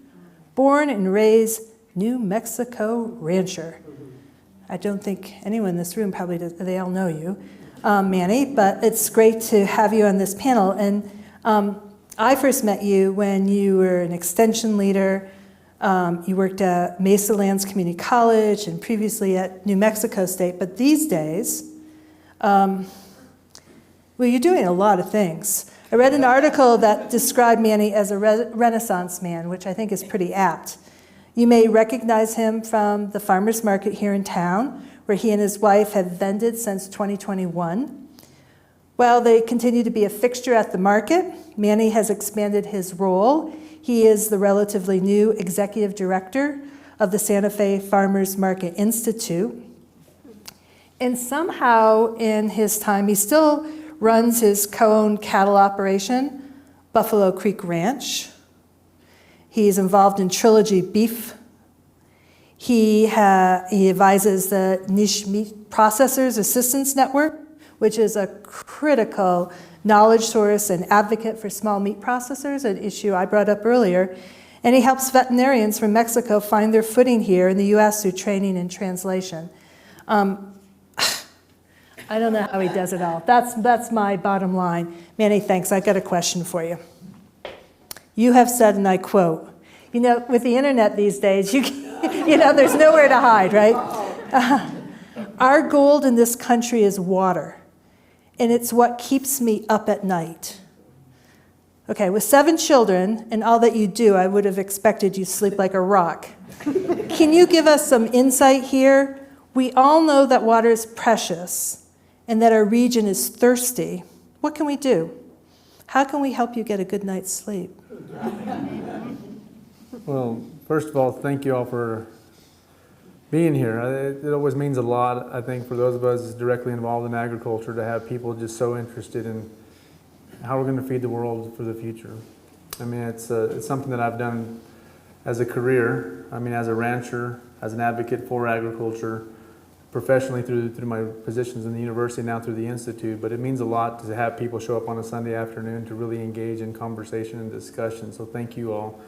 born and raised New Mexico rancher. I don't think anyone in this room probably does, they all know you, Manny, but it's great to have you on this panel. And I first met you when you were an extension leader. You worked at Mesa Lands Community College and previously at New Mexico State, but these days, you're doing a lot of things. I read an article that described Manny as a Renaissance man, which I think is pretty apt. You may recognize him from the farmers market here in town, where he and his wife have vended since 2021. While they continue to be a fixture at the market, Manny has expanded his role. He is the relatively new executive director of the Santa Fe Farmers Market Institute. And somehow in his time, he still runs his co-owned cattle operation, Buffalo Creek Ranch. He's involved in Trilogy Beef. He advises the Niche Meat Processors Assistance Network, which is a critical knowledge source and advocate for small meat processors, an issue I brought up earlier. And he helps veterinarians from Mexico find their footing here in the U.S. through training and translation. I don't know how he does it all. That's my bottom line. Manny, thanks. I've got a question for you. You have said, and I quote, with the internet these days, there's nowhere to hide, right? Our gold in this country is water, and it's what keeps me up at night. Okay, with 7 children and all that you do, I would have expected you to sleep like a rock. Can you give us some insight here? We all know that water is precious and that our region is thirsty. What can we do? How can we help you get a good night's sleep? Well, first of all, thank you all for being here. It always means a lot, I think, for those of us directly involved in agriculture to have people just so interested in how we're going to feed the world for the future. I mean, it's something that I've done as a career. I mean, as a rancher, as an advocate for agriculture, professionally through my positions in the university, now through the Institute, but it means a lot to have people show up on a Sunday afternoon to really engage in conversation and discussion, so thank you all.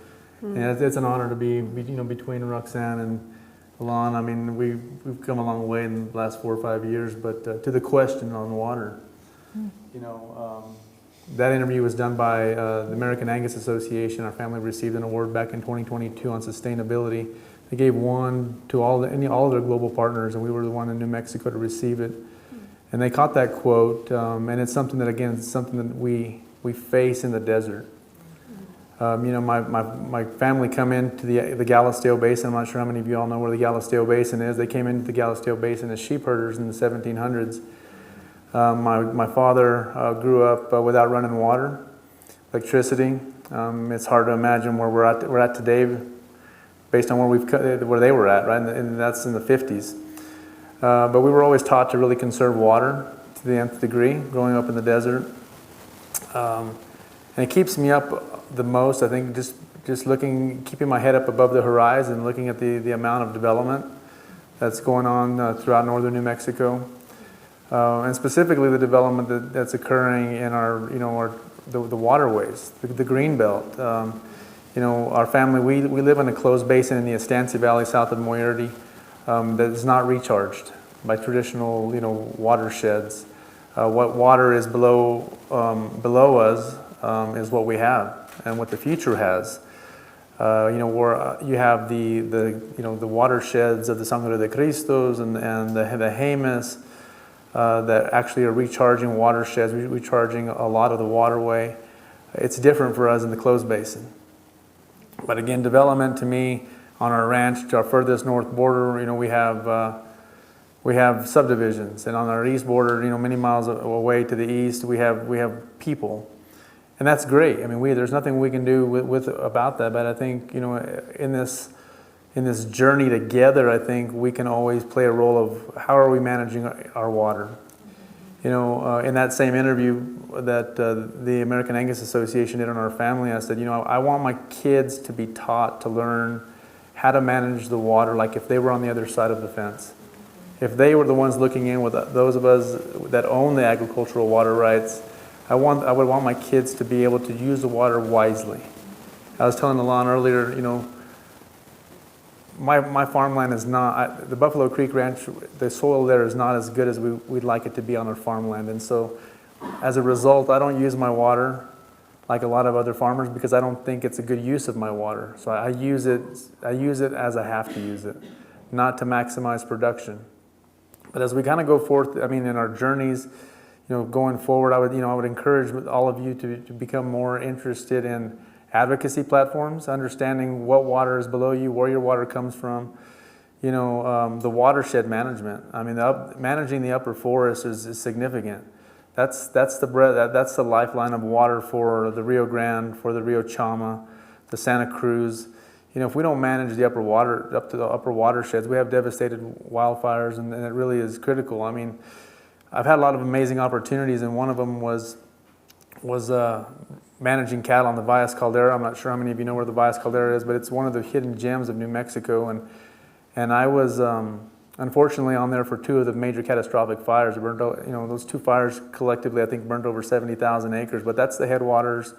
And it's an honor to be between Roxanne and Elan. I mean, we've come a long way in the last 4 or 5 years, but to the question on water, that interview was done by the American Angus Association. Our family received an award back in 2022 on sustainability. They gave one to all of their global partners, and we were the one in New Mexico to receive it. And they caught that quote, and it's something that, again, it's something that we face in the desert. My family come into the Galisteo Basin. I'm not sure how many of you all know where the Galisteo Basin is. They came into the Galisteo Basin as sheep herders in the 1700s. My father grew up without running water, electricity. It's hard to imagine where we're at today, based on where they were at, right? And that's in the 50s. But we were always taught to really conserve water to the nth degree, growing up in the desert. And it keeps me up the most, I think, just keeping my head up above the horizon, looking at the amount of development that's going on throughout northern New Mexico, and specifically the development that's occurring in the waterways, the green belt. Our family, we live in a closed basin in the Estancia Valley south of Moriarty that is not recharged by traditional, watersheds. What water is below us is what we have, and what the future has. Where you have the watersheds of the Sangre de Cristos and the Jemez that actually are recharging watersheds, recharging a lot of the waterway. It's different for us in the closed basin. But again, development to me on our ranch, to our furthest north border, we have subdivisions, and on our east border, many miles away to the east, we have people. And that's great. I mean, there's nothing we can do about that. But I think, in this journey together, I think we can always play a role of how are we managing our water. In that same interview that the American Angus Association did on our family, I said, I want my kids to be taught to learn how to manage the water, like if they were on the other side of the fence. If they were the ones looking in with those of us that own the agricultural water rights, I would want my kids to be able to use the water wisely. I was telling Elan earlier, my farmland is not, the Buffalo Creek Ranch, the soil there is not as good as we'd like it to be on our farmland. And so as a result, I don't use my water like a lot of other farmers because I don't think it's a good use of my water. So I use it as I have to use it, not to maximize production. But as we kind of go forth, in our journeys, going forward, I would encourage all of you to become more interested in advocacy platforms, understanding what water is below you, where your water comes from, the watershed management. Managing the upper forest is significant. That's the lifeline of water for the Rio Grande, for the Rio Chama, the Santa Cruz. If we don't manage the upper watersheds, we have devastated wildfires, and it really is critical. I've had a lot of amazing opportunities, and one of them was managing cattle on the Valles Caldera. I'm not sure how many of you know where the Valles Caldera is, but it's one of the hidden gems of New Mexico. And I was unfortunately on there for two of the major catastrophic fires. It burned, those two fires collectively, I think, burned over 70,000 acres. But that's the headwaters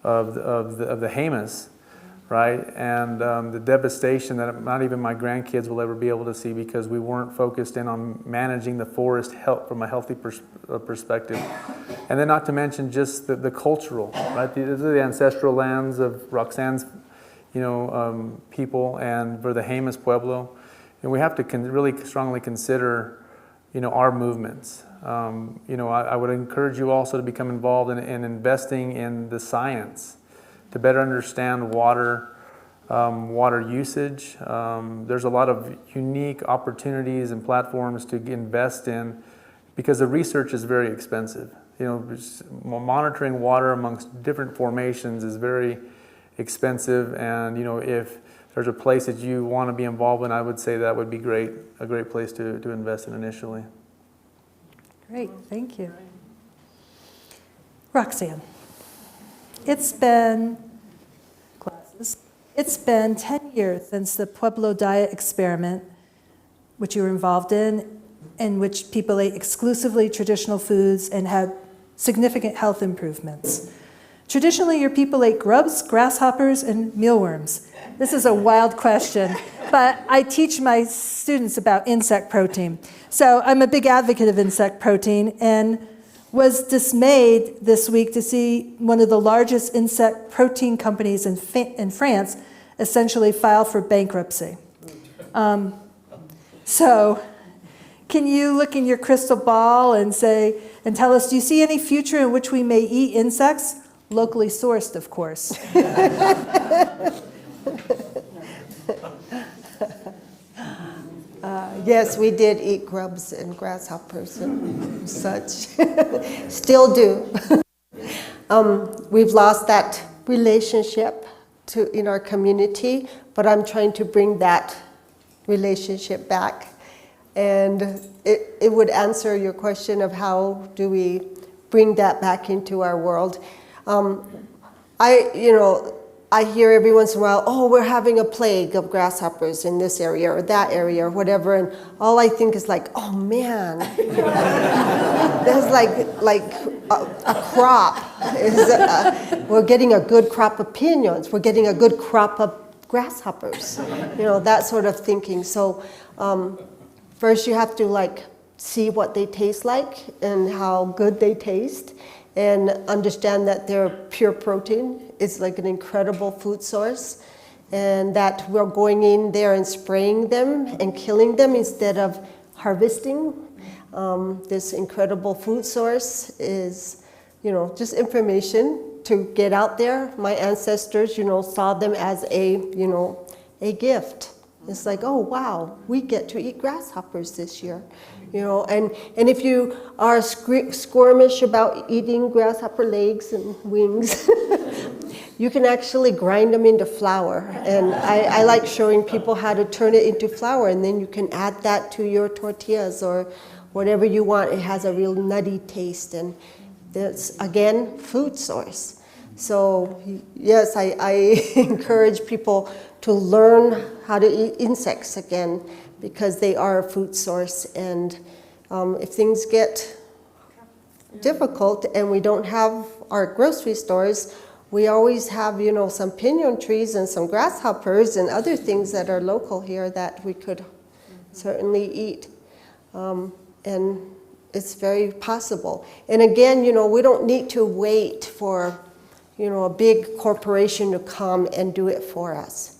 of the Jemez, right? And the devastation that not even my grandkids will ever be able to see because we weren't focused in on managing the forest from a healthy perspective. And then not to mention just the cultural, right? These are the ancestral lands of Roxanne's, people, and for the Jemez Pueblo. And we have to really strongly consider, our movements. I would encourage you also to become involved in investing in the science to better understand water usage. There's a lot of unique opportunities and platforms to invest in because the research is very expensive. Monitoring water amongst different formations is very expensive, and if there's a place that you want to be involved in, I would say that would be a great place to invest in initially. Great, thank you. Roxanne, it's been 10 years since the Pueblo diet experiment, which you were involved in which people ate exclusively traditional foods and had significant health improvements. Traditionally, your people ate grubs, grasshoppers, and mealworms. This is a wild question, but I teach my students about insect protein. So I'm a big advocate of insect protein and was dismayed this week to see one of the largest insect protein companies in France essentially file for bankruptcy. So can you look in your crystal ball and tell us, do you see any future in which we may eat insects Locally sourced, of course. Yes, we did eat grubs and grasshoppers and such. Still do. We've lost that relationship in our community, but I'm trying to bring that relationship back. And it would answer your question of how do we bring that back into our world. I hear every once in a while, oh, we're having a plague of grasshoppers in this area or that area or whatever, and all I think is like, oh man, there's like a crop. We're getting a good crop of piñons. We're getting a good crop of grasshoppers. That sort of thinking. So first you have to see what they taste like and how good they taste, and understand that they're pure protein. It's like an incredible food source, and that we're going in there and spraying them and killing them instead of harvesting. This incredible food source is, just information to get out there. My ancestors, saw them as a gift. It's like, oh wow, we get to eat grasshoppers this year. And if you are squirmish about eating grasshopper legs and wings, you can actually grind them into flour. And I like showing people how to turn it into flour, and then you can add that to your tortillas or whatever you want. It has a real nutty taste, and that's, again, food source. So yes, I encourage people to learn how to eat insects again, because they are a food source. And if things get difficult and we don't have our grocery stores, we always have, some piñon trees and some grasshoppers and other things that are local here that we could certainly eat. And it's very possible. And again, we don't need to wait for, a big corporation to come and do it for us.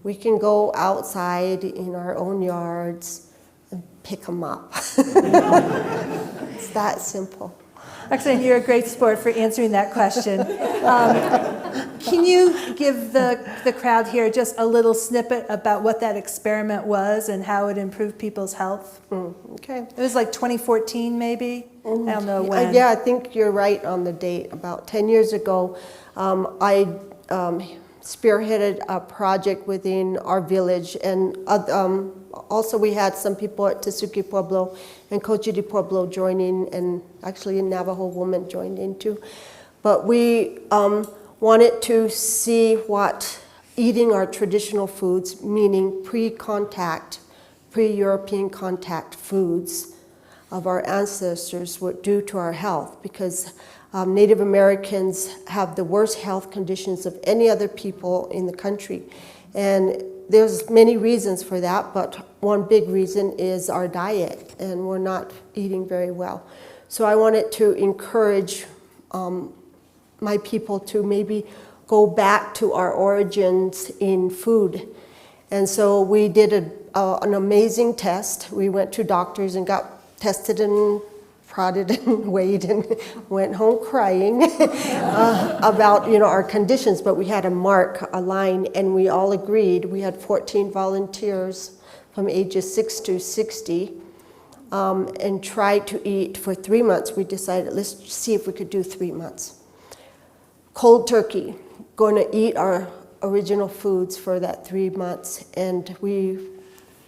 We can go outside in our own yards and pick them up. It's that simple. Roxanne, you're a great sport for answering that question. Can you give the crowd here just a little snippet about what that experiment was and how it improved people's health? Okay. It was like 2014, maybe? I don't know when. Yeah, I think you're right on the date. About 10 years ago, I spearheaded a project within our village, and also we had some people at Tesuque Pueblo and Coche de Pueblo join in, and actually a Navajo woman joined in too. But we wanted to see what eating our traditional foods, meaning pre-contact, pre-European contact foods of our ancestors, would do to our health, because Native Americans have the worst health conditions of any other people in the country. And there's many reasons for that, but one big reason is our diet, and we're not eating very well. So I wanted to encourage my people to maybe go back to our origins in food. And so we did an amazing test. We went to doctors and got tested and prodded and weighed and went home crying about our conditions. But we had a line, and we all agreed. We had 14 volunteers from ages 6 to 60 and tried to eat for 3 months. We decided, let's see if we could do 3 months. Cold turkey, going to eat our original foods for that 3 months. And we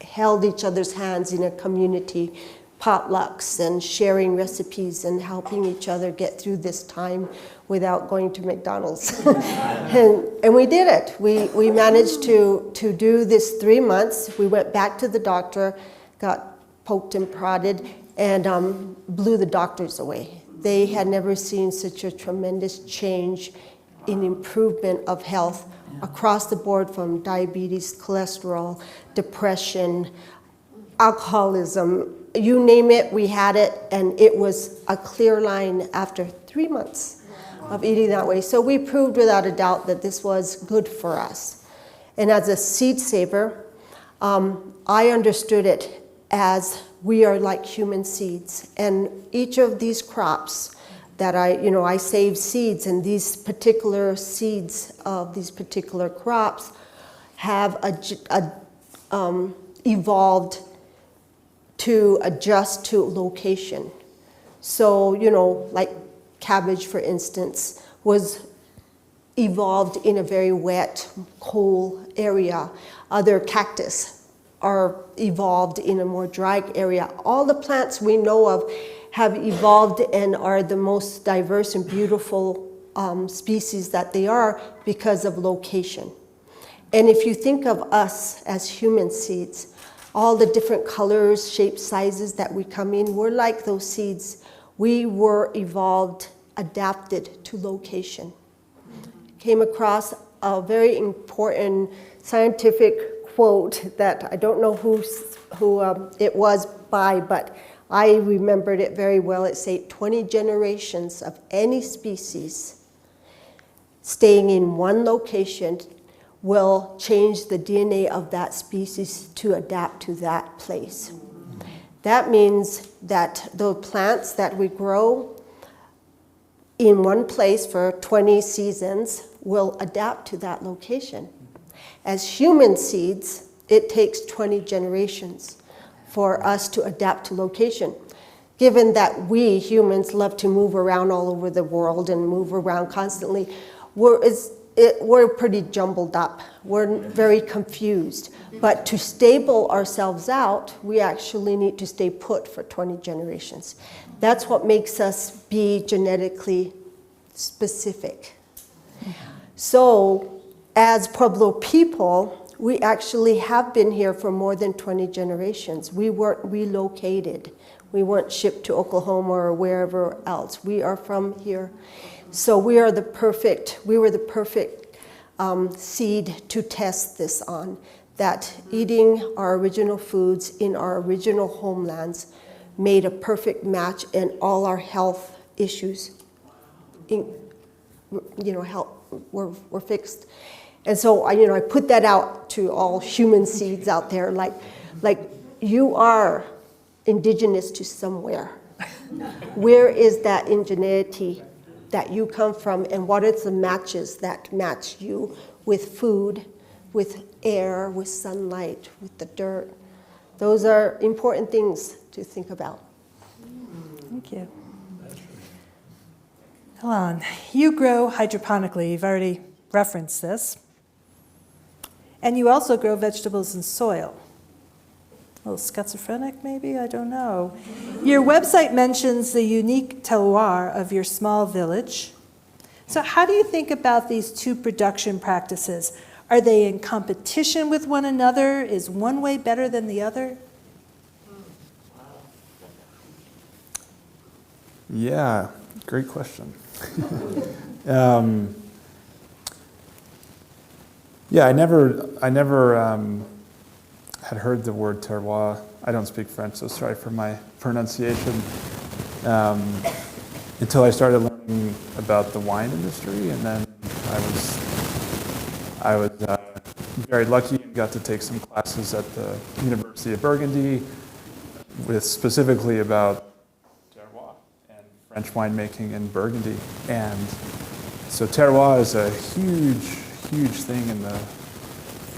held each other's hands in a community, potlucks and sharing recipes and helping each other get through this time without going to McDonald's. and we did it. We managed to do this 3 months. We went back to the doctor, got poked and prodded, and blew the doctors away. They had never seen such a tremendous change in improvement of health across the board, from diabetes, cholesterol, depression, alcoholism, you name it, we had it, and it was a clear line after 3 months of eating that way. So we proved without a doubt that this was good for us. And as a seed saver, I understood it as we are like human seeds, and each of these crops that I save seeds, and these particular seeds of these particular crops have evolved to adjust to location. So, like cabbage, for instance, was evolved in a very wet, cold area. Other cactus are evolved in a more dry area. All the plants we know of have evolved and are the most diverse and beautiful species that they are because of location. And if you think of us as human seeds, all the different colors, shapes, sizes that we come in, we're like those seeds. We were evolved, adapted to location. Came across a very important scientific quote that I don't know who it was by, but I remembered it very well. It said 20 generations of any species staying in one location will change the DNA of that species to adapt to that place. That means that the plants that we grow in one place for 20 seasons will adapt to that location. As human seeds, it takes 20 generations for us to adapt to location. Given that we humans love to move around all over the world and move around constantly, we're pretty jumbled up. We're very confused. But to stable ourselves out, we actually need to stay put for 20 generations. That's what makes us be genetically specific. So, as Pueblo people, we actually have been here for more than 20 generations. We weren't relocated. We weren't shipped to Oklahoma or wherever else. We are from here. So we were the perfect seed to test this on, that eating our original foods in our original homelands made a perfect match, and all our health issues were fixed. And so I put that out to all human seeds out there, like you are indigenous to somewhere. Where is that ingenuity that you come from, and what are the matches that match you with food, with air, with sunlight, with the dirt? Those are important things to think about. Thank you. Elan, you grow hydroponically. You've already referenced this. And you also grow vegetables in soil. A little schizophrenic, maybe? I don't know. Your website mentions the unique terroir of your small village. So how do you think about these two production practices? Are they in competition with one another? Is one way better than the other? Yeah, great question. Yeah, I never had heard the word terroir. I don't speak French, so sorry for my pronunciation. Until I started learning about the wine industry, and then I was very lucky and got to take some classes at the University of Burgundy, with specifically about terroir and French winemaking in Burgundy. And so terroir is a huge thing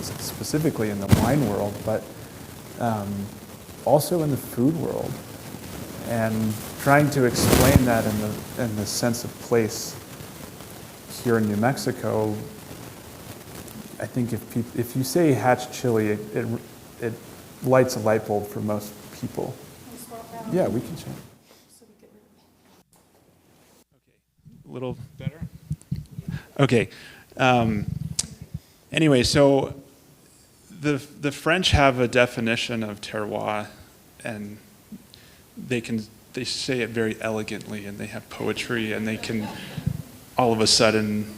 specifically in the wine world, but also in the food world. And trying to explain that in the sense of place here in New Mexico, I think if you say hatch chili, it lights a light bulb for most people. Yeah, we can check. Okay, a little better? Okay. Anyway, so the French have a definition of terroir, and they say it very elegantly, and they have poetry, and they can all of a sudden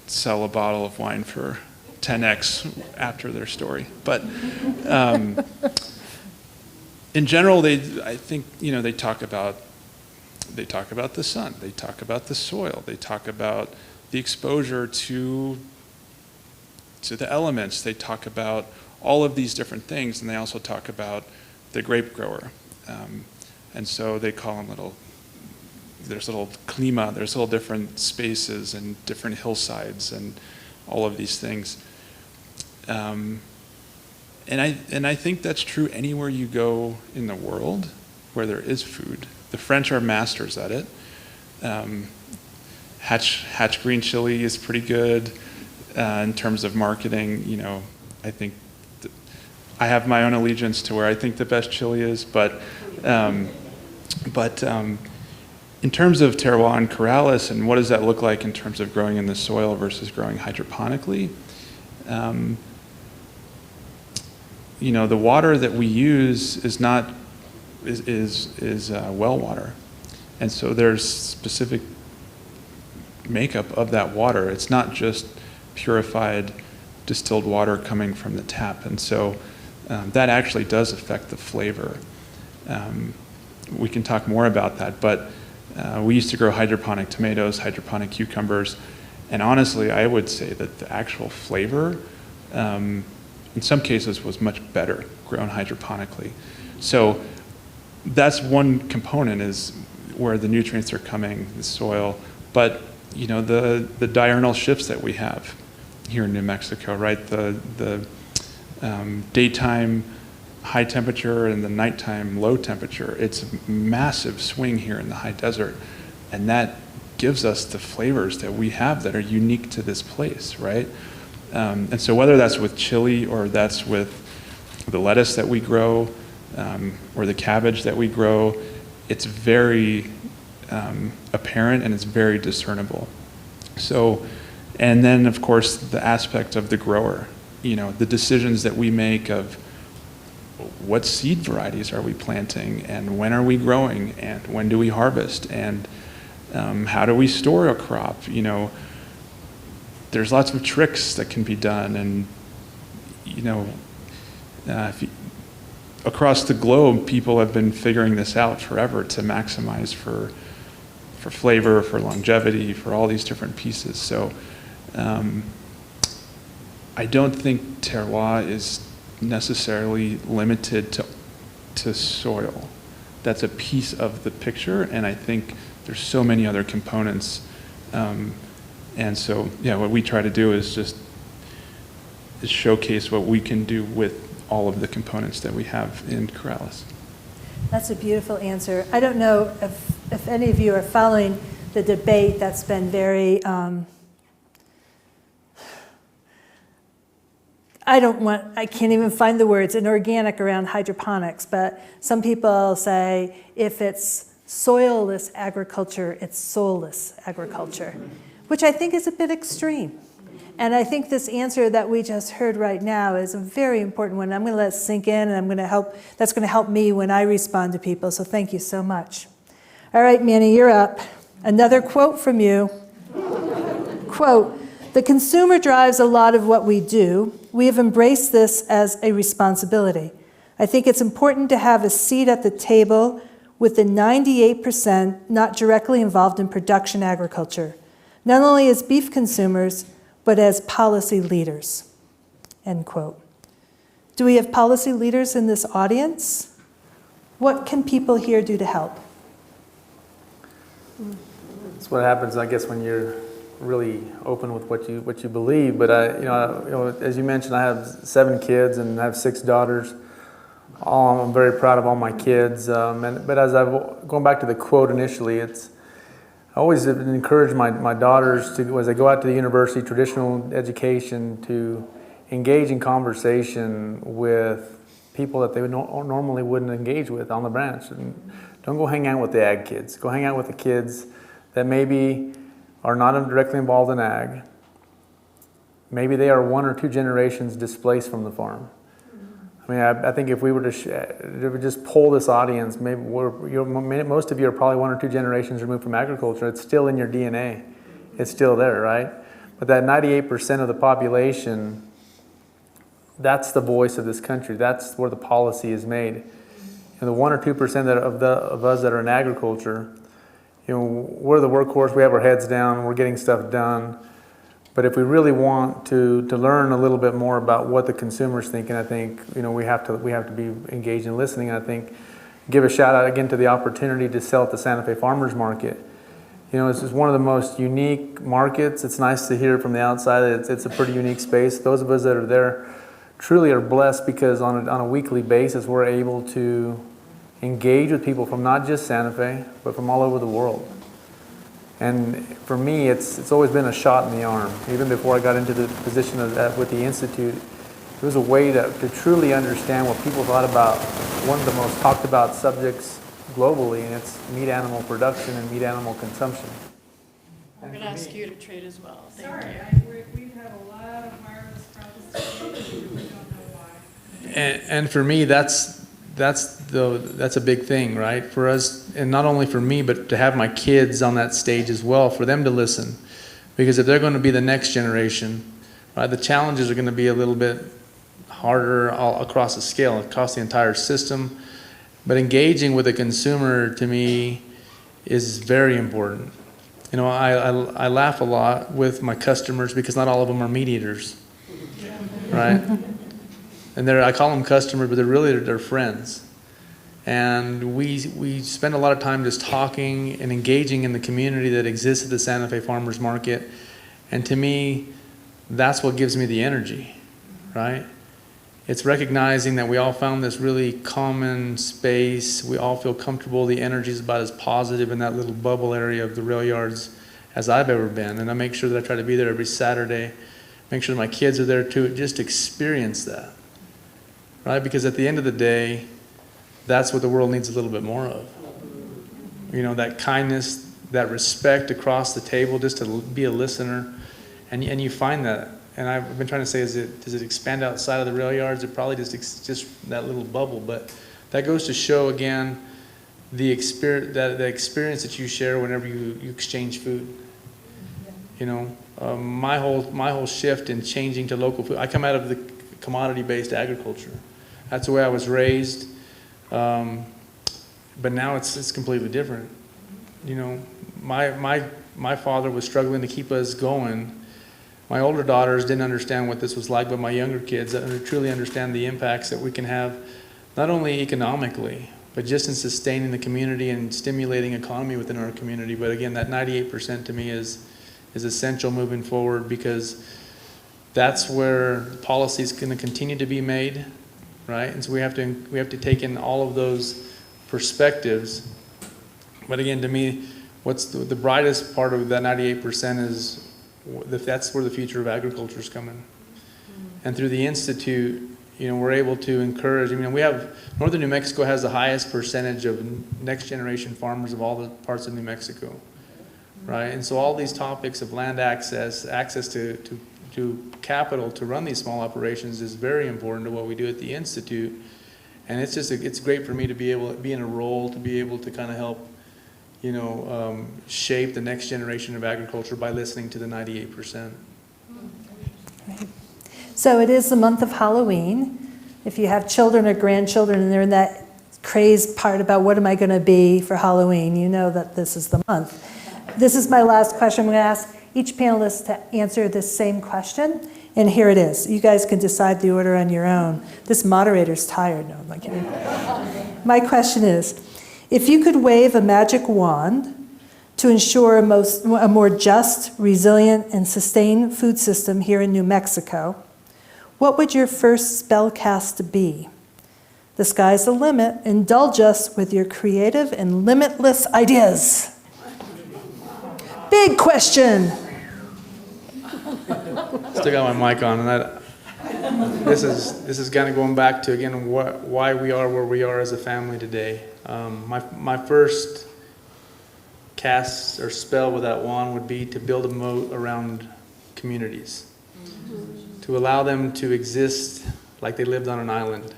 sell a bottle of wine for 10x after their story. But in general, I think they talk about the sun, they talk about the soil, they talk about the exposure to the elements, they talk about all of these different things, and they also talk about the grape grower. And so they call them little there's little klima, there's little different spaces and different hillsides and all of these things. And I think that's true anywhere you go in the world where there is food. The French are masters at it. Hatch green chili is pretty good in terms of marketing. You know, I think I have my own allegiance to where I think the best chili is, but in terms of terroir and Corrales and what does that look like in terms of growing in the soil versus growing hydroponically, you know, the water that we use is well water, and so there's specific makeup of that water. It's not just purified distilled water coming from the tap, and so that actually does affect the flavor. We can talk more about that, but we used to grow hydroponic tomatoes, hydroponic cucumbers, and honestly, I would say that the actual flavor, in some cases, was much better grown hydroponically. So that's one component, is where the nutrients are coming, the soil, but you know, the diurnal shifts that we have here in New Mexico, right? The daytime high temperature and the nighttime low temperature. It's a massive swing here in the high desert, and that gives us the flavors that we have that are unique to this place, right? And so whether that's with chili or that's with the lettuce that we grow or the cabbage that we grow, it's very apparent and it's very discernible. So, and then of course the aspect of the grower, you know, the decisions that we make of what seed varieties are we planting and when are we growing and when do we harvest and how do we store a crop, you know, there's lots of tricks that can be done, and you know, across the globe, people have been figuring this out forever to maximize for flavor, for longevity, for all these different pieces. So I don't think terroir is necessarily limited to soil. That's a piece of the picture, and I think there's so many other components. And so, yeah, what we try to do is showcase what we can do with all of the components that we have in Corrales. That's a beautiful answer. I don't know if any of you are following the debate that's been very, I can't even find the words, inorganic around hydroponics, but some people say if it's soilless agriculture, it's soulless agriculture, which I think is a bit extreme. And I think this answer that we just heard right now is a very important one. I'm going to let it sink in, and that's going to help me when I respond to people, so thank you so much. All right, Manny, you're up. Another quote from you. Quote, "The consumer drives a lot of what we do. We have embraced this as a responsibility. I think it's important to have a seat at the table with the 98% not directly involved in production agriculture, not only as beef consumers, but as policy leaders." End quote. Do we have policy leaders in this audience? What can people here do to help? That's what happens, I guess, when you're really open with what you believe. But as you mentioned, I have 7 kids and I have 6 daughters. I'm very proud of all my kids. But as going back to the quote initially, I always encourage my daughters to, as they go out to the university, traditional education, to engage in conversation with people that they would normally wouldn't engage with on the branch. And don't go hang out with the ag kids. Go hang out with the kids that maybe are not directly involved in ag. Maybe they are 1 or 2 generations displaced from the farm. I mean, I think if we were to just poll this audience, maybe most of you are probably 1 or 2 generations removed from agriculture. It's still in your DNA. It's still there, right? But that 98% of the population, that's the voice of this country. That's where the policy is made. And the 1 or 2% of us that are in agriculture, we're the workhorse. We have our heads down. We're getting stuff done. But if we really want to learn a little bit more about what the consumer's thinking, I think we have to be engaged in listening. I think give a shout out again to the opportunity to sell at the Santa Fe Farmers Market. It's just one of the most unique markets. It's nice to hear from the outside that it's a pretty unique space. Those of us that are there truly are blessed because on a weekly basis we're able to engage with people from not just Santa Fe, but from all over the world. And for me, it's always been a shot in the arm. Even before I got into the position with the Institute, it was a way to truly understand what people thought about one of the most talked about subjects globally, and it's meat animal production and meat animal consumption. I'm going to ask you to trade as well. Sorry, we've had a lot of wireless problems today. We don't know why. And for me, that's a big thing, right? For us, and not only for me, but to have my kids on that stage as well, for them to listen. Because if they're going to be the next generation, right, the challenges are going to be a little bit harder all across the scale, across the entire system. But engaging with the consumer, to me, is very important. I laugh a lot with my customers because not all of them are meat eaters, right? And I call them customers, but they're friends. And we spend a lot of time just talking and engaging in the community that exists at the Santa Fe Farmers Market. And to me, that's what gives me the energy, right? It's recognizing that we all found this really common space. We all feel comfortable. The energy is about as positive in that little bubble area of the rail yards as I've ever been. And I make sure that I try to be there every Saturday, make sure my kids are there too, just experience that, right? Because at the end of the day, that's what the world needs a little bit more of. That kindness, that respect across the table, just to be a listener. And you find that. And I've been trying to say, does it expand outside of the rail yards? It probably just that little bubble. But that goes to show, again, the experience that you share whenever you exchange food. My whole shift in changing to local food, I come out of the commodity-based agriculture. That's the way I was raised. But now it's completely different. My father was struggling to keep us going. My older daughters didn't understand what this was like, but my younger kids truly understand the impacts that we can have, not only economically, but just in sustaining the community and stimulating economy within our community. But again, that 98% to me is essential moving forward, because that's where policy is going to continue to be made, right? And so we have to take in all of those perspectives. But again, to me, what's the brightest part of that 98% is that's where the future of agriculture is coming. And through the Institute, we're able to encourage, we have, Northern New Mexico has the highest percentage of next generation farmers of all the parts of New Mexico, right? And so all these topics of land access to capital to run these small operations is very important to what we do at the Institute. And it's great for me to be able to be in a role to be able to kind of help shape the next generation of agriculture by listening to the 98%. So it is the month of Halloween. If you have children or grandchildren and they're in that crazed part about what am I going to be for Halloween, you know that this is the month. This is my last question. I'm going to ask each panelist to answer this same question. And here it is. You guys can decide the order on your own. This moderator's tired. No, I'm not kidding. My question is, if you could wave a magic wand to ensure a more just, resilient, and sustained food system here in New Mexico, what would your first spell cast be? The sky's the limit. Indulge us with your creative and limitless ideas. Big question. Still got my mic on, and this is kind of going back to, again, why we are where we are as a family today. My first cast or spell with that wand would be to build a moat around communities, to allow them to exist like they lived on an island.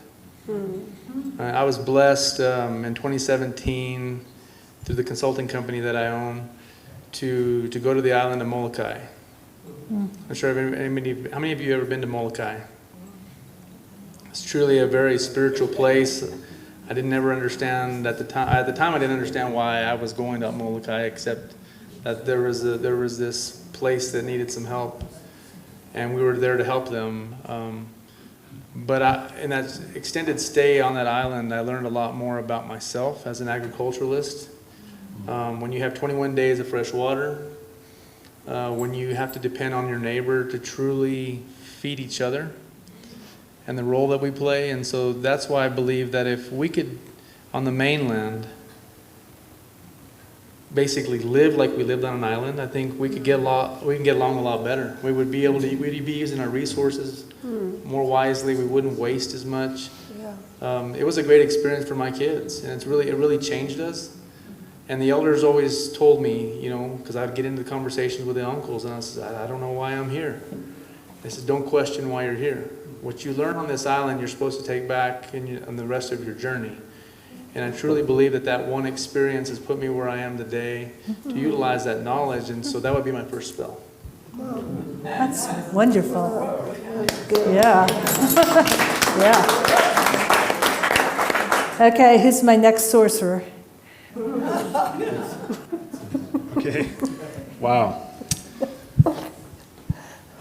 I was blessed in 2017 through the consulting company that I own to go to the island of Molokai. I'm sure how many of you have ever been to Molokai? It's truly a very spiritual place. I didn't ever understand at the time. At the time, I didn't understand why I was going to Molokai, except that there was this place that needed some help, and we were there to help them. But in that extended stay on that island, I learned a lot more about myself as an agriculturalist. when you have 21 days of fresh water, when you have to depend on your neighbor to truly feed each other, and the role that we play. And so that's why I believe that if we could, on the mainland, basically live like we lived on an island, I think we can get along a lot better. We would be able to, we'd be using our resources more wisely. We wouldn't waste as much. It was a great experience for my kids, and it really changed us. And the elders always told me, you know, because I'd get into conversations with the uncles, and I said, I don't know why I'm here. They said, don't question why you're here. What you learn on this island, you're supposed to take back in the rest of your journey. And I truly believe that one experience has put me where I am today to utilize that knowledge, and so that would be my first spell. That's wonderful. Yeah. Yeah. Okay, who's my next sorcerer? Okay. Wow.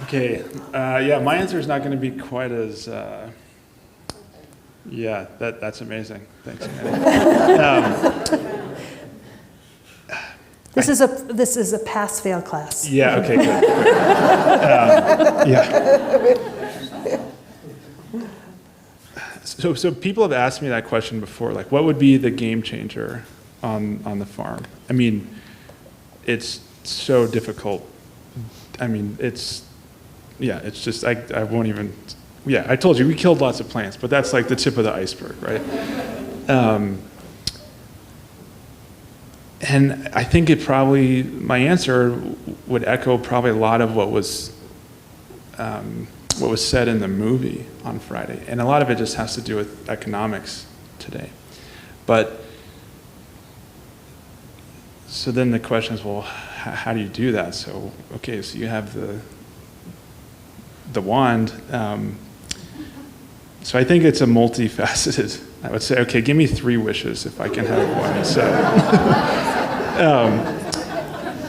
Okay. Yeah, my answer is not going to be quite as. Yeah, that's amazing. Thanks, Manny. This is a pass-fail class. Yeah. Okay. Good. Yeah. So people have asked me that question before, like, what would be the game changer on the farm? I mean, it's so difficult. I mean, it's just, I won't even, yeah, I told you, we killed lots of plants, but that's like the tip of the iceberg, right? And I think my answer would echo probably a lot of what was said in the movie on Friday. And a lot of it just has to do with economics today. But, so then the question is, well, how do you do that? So, okay, so you have the wand. So I think it's a multifaceted. I would say, okay, give me 3 wishes if I can have one. So,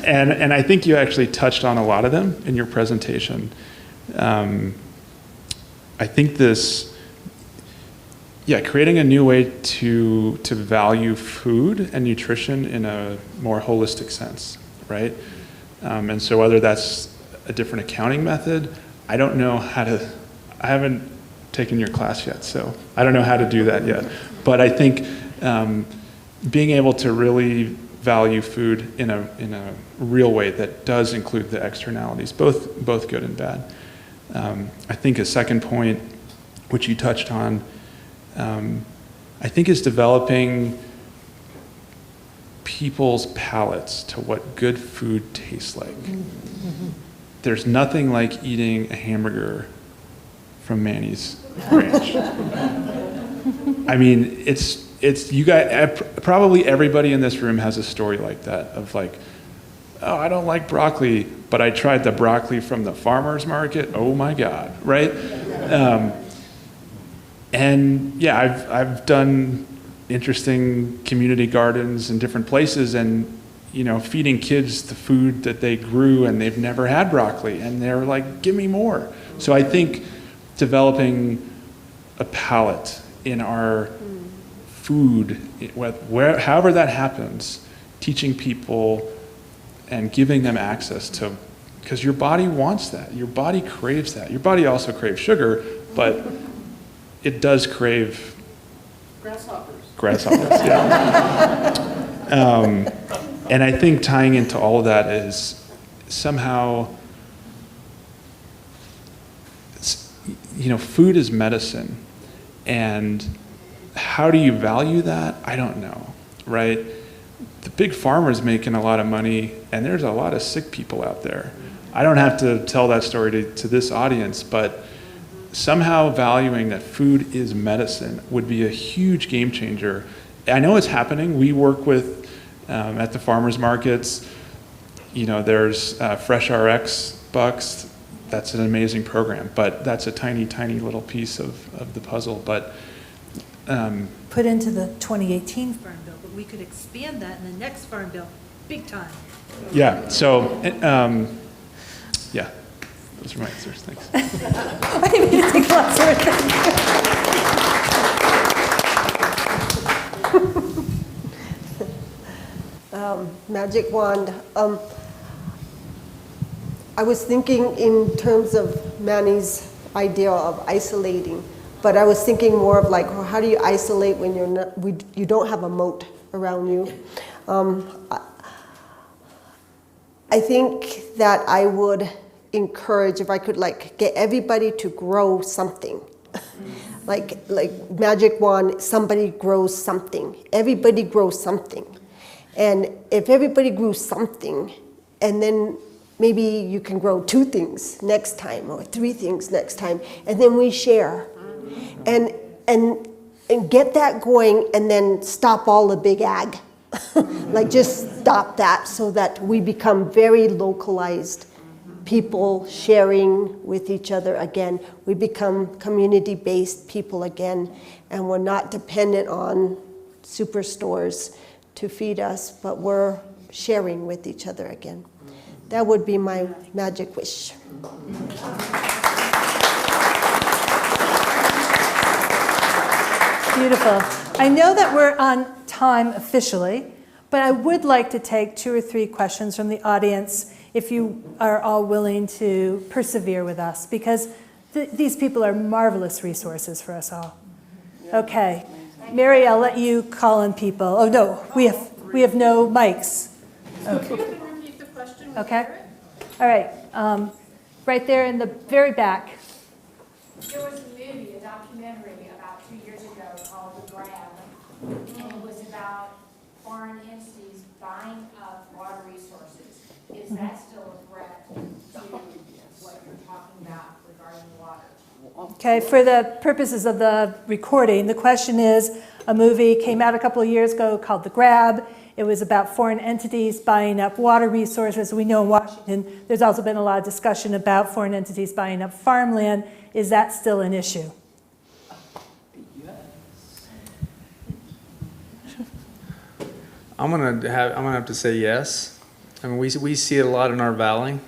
and I think you actually touched on a lot of them in your presentation. I think creating a new way to value food and nutrition in a more holistic sense, right? And so whether that's a different accounting method, I don't know how to, I haven't taken your class yet, so I don't know how to do that yet. But I think being able to really value food in a real way that does include the externalities, both good and bad. I think a second point, which you touched on, I think is developing people's palates to what good food tastes like. Mm-hmm. There's nothing like eating a hamburger from Manny's ranch. I mean, it's you guys, probably everybody in this room has a story like that of like, oh, I don't like broccoli, but I tried the broccoli from the farmer's market. Oh my God, right? And yeah, I've done interesting community gardens in different places, and you know, feeding kids the food that they grew and they've never had broccoli, and they're like, give me more. So I think developing a palate in our food, however that happens, teaching people and giving them access to, because your body wants that. Your body craves that. Your body also craves sugar, but it does crave grasshoppers, yeah. And I think tying into all of that is somehow, you know, food is medicine. And how do you value that? I don't know, right? The big farmer's making a lot of money, and there's a lot of sick people out there. I don't have to tell that story to this audience, but somehow valuing that food is medicine would be a huge game changer. I know it's happening. We work with, at the farmers markets, you know, there's Fresh RX Bucks. That's an amazing program, but that's a tiny, tiny little piece of the puzzle. But put into the 2018 Farm Bill, but we could expand that in the next Farm Bill, big time. Yeah, so, yeah, those are my answers, thanks. I didn't mean to take lots of it. magic wand. I was thinking in terms of Manny's idea of isolating, but I was thinking more of like, well, how do you isolate when you're not, you don't have a moat around you? I think that I would encourage, if I could like get everybody to grow something. like magic wand, somebody grows something. Everybody grows something. And if everybody grew something, and then maybe you can grow 2 things next time or 3 things next time, and then we share. And get that going, and then stop all the big ag. Like just stop that so that we become very localized people sharing with each other again. We become community-based people again, and we're not dependent on superstores to feed us, but we're sharing with each other again. That would be my magic wish. Beautiful. I know that we're on time officially, but I would like to take 2 or 3 questions from the audience if you are all willing to persevere with us, because these people are marvelous resources for us all. Okay. Mary, I'll let you call on people. Oh, no, we have no mics. Okay. You can repeat the question. Okay. All right. Right there in the very back. There was a movie, a documentary about 2 years ago called The Grab, and it was about foreign entities buying up water resources. Is that still a threat to what you're talking about regarding water? Okay, for the purposes of the recording, the question is, a movie came out a couple of years ago called The Grab. It was about foreign entities buying up water resources. We know in Washington, there's also been a lot of discussion about foreign entities buying up farmland. Is that still an issue? I'm gonna have to say yes. I mean, we see it a lot in our valley.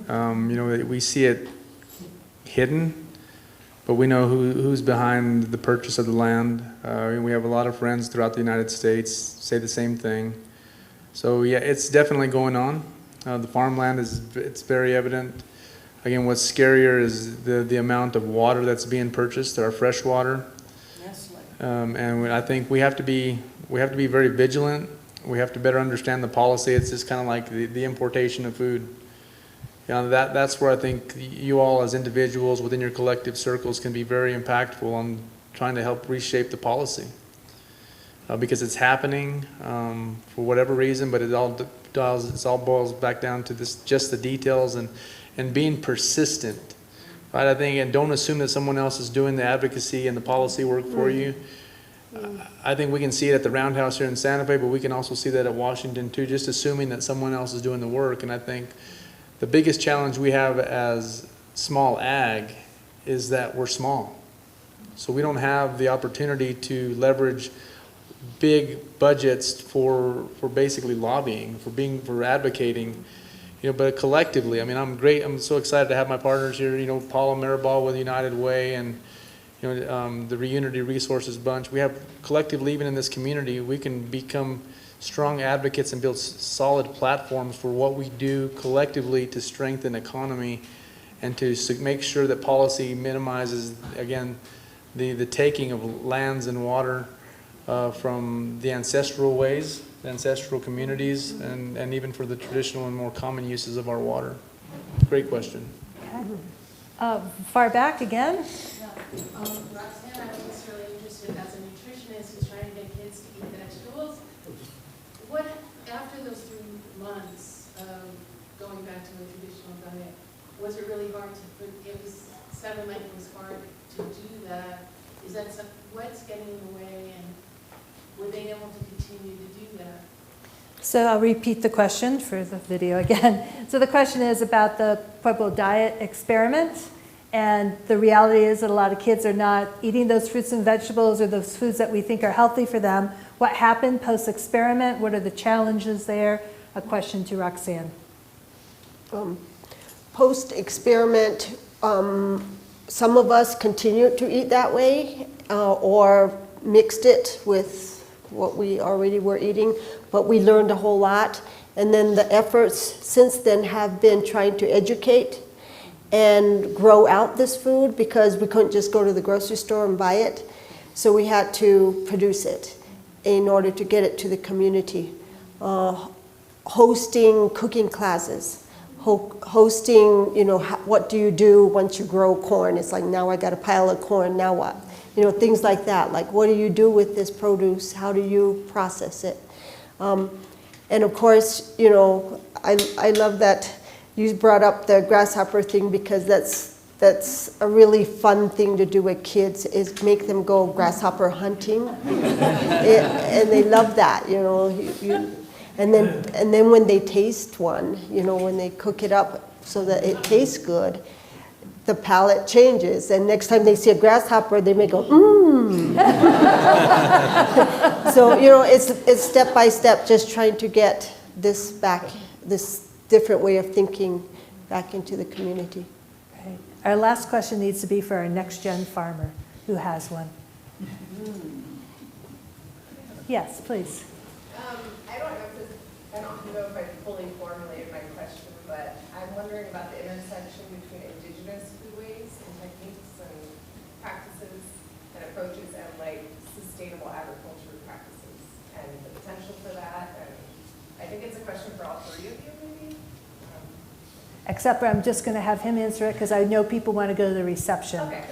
We see it hidden, but we know who's behind the purchase of the land. We have a lot of friends throughout the United States say the same thing. So yeah, it's definitely going on. The farmland it's very evident. Again, what's scarier is the amount of water that's being purchased, our fresh water. And I think we have to be very vigilant. We have to better understand the policy. It's just kind of like the importation of food. That's where I think you all as individuals within your collective circles can be very impactful on trying to help reshape the policy. Because it's happening for whatever reason, but it all boils back down to just the details and being persistent. Right? I think, and don't assume that someone else is doing the advocacy and the policy work for you. I think we can see it at the Roundhouse here in Santa Fe, but we can also see that at Washington too, just assuming that someone else is doing the work. And I think the biggest challenge we have as small ag is that we're small. So we don't have the opportunity to leverage big budgets for basically lobbying, for advocating, but collectively, I mean, I'm so excited to have my partners here, Paula Maribal with United Way and the Reunity Resources Bunch. We have collectively, even in this community, we can become strong advocates and build solid platforms for what we do collectively to strengthen economy and to make sure that policy minimizes, again, the taking of lands and water from the ancestral ways, the ancestral communities, and even for the traditional and more common uses of our water. Great question. Okay. Far back again. Roxanne, I was really interested as a nutritionist who's trying to get kids to eat vegetables. What, after those 3 months of going back to a traditional diet, was it really hard it sounded like it was hard to do that. Is that what's getting in the way, and were they able to continue to do that? So I'll repeat the question for the video again. So the question is about the Pueblo diet experiment. And the reality is that a lot of kids are not eating those fruits and vegetables or those foods that we think are healthy for them. What happened post-experiment? What are the challenges there? A question to Roxanne. Post-experiment, some of us continued to eat that way or mixed it with what we already were eating, but we learned a whole lot. And then the efforts since then have been trying to educate and grow out this food, because we couldn't just go to the grocery store and buy it. So we had to produce it in order to get it to the community. Hosting cooking classes, hosting, you know, what do you do once you grow corn? It's like, now I got a pile of corn, now what? You know, things like that. Like, what do you do with this produce? How do you process it? And of course, you know, I love that you brought up the grasshopper thing, because that's a really fun thing to do with kids, is make them go grasshopper hunting. And they love that, you know. And then when they taste one, you know, when they cook it up so that it tastes good, the palate changes. And next time they see a grasshopper, they may go, mmm. So, you know, it's step by step, just trying to get this back, this different way of thinking back into the community. Right. Our last question needs to be for our next-gen farmer. Who has one? Yes, please. I don't know if I fully formulated my question, but I'm wondering about the intersection between indigenous foodways and techniques and practices and approaches and like sustainable agriculture practices and the potential for that. And I think it's a question for all three of you, maybe. Except I'm just going to have him answer it, because I know people want to go to the reception. Okay.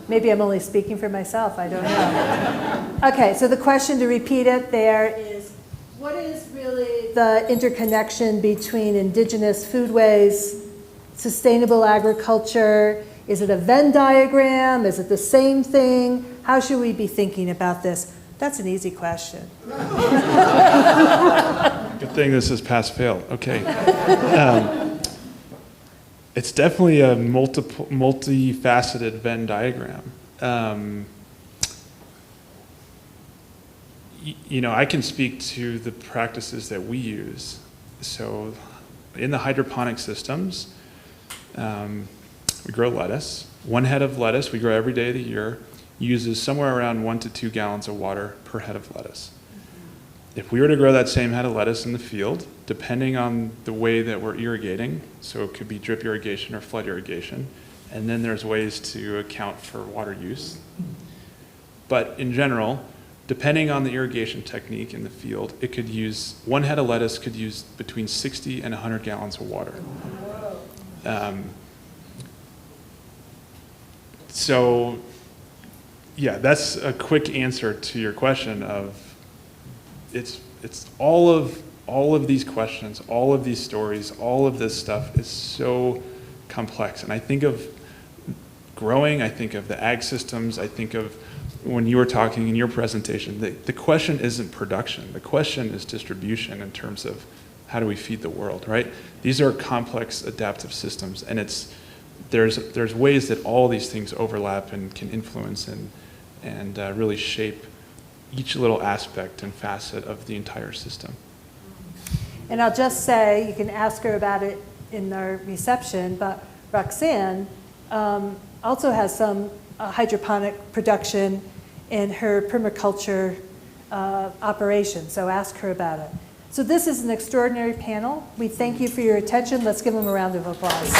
Maybe I'm only speaking for myself, I don't know. Okay, so the question, to repeat it there, is what is really the interconnection between indigenous foodways, sustainable agriculture? Is it a Venn diagram? Is it the same thing? How should we be thinking about this? That's an easy question. Good thing this is pass-fail. Okay. It's definitely a multifaceted Venn diagram. You know, I can speak to the practices that we use. So in the hydroponic systems, we grow lettuce. One head of lettuce we grow every day of the year uses somewhere around 1 to 2 gallons of water per head of lettuce. If we were to grow that same head of lettuce in the field, depending on the way that we're irrigating, so it could be drip irrigation or flood irrigation, and then there's ways to account for water use. But in general, depending on the irrigation technique in the field, it could use, one head of lettuce could use between 60 and 100 gallons of water. So, yeah, that's a quick answer to your question of, it's all of these questions, all of these stories, all of this stuff is so complex. And I think of growing, I think of the ag systems, I think of when you were talking in your presentation, the question isn't production, the question is distribution in terms of how do we feed the world, right? These are complex adaptive systems, and there's ways that all these things overlap and can influence and really shape each little aspect and facet of the entire system. And I'll just say, you can ask her about it in our reception, but Roxanne also has some hydroponic production in her permaculture operation, so ask her about it. So this is an extraordinary panel. We thank you for your attention. Let's give them a round of applause.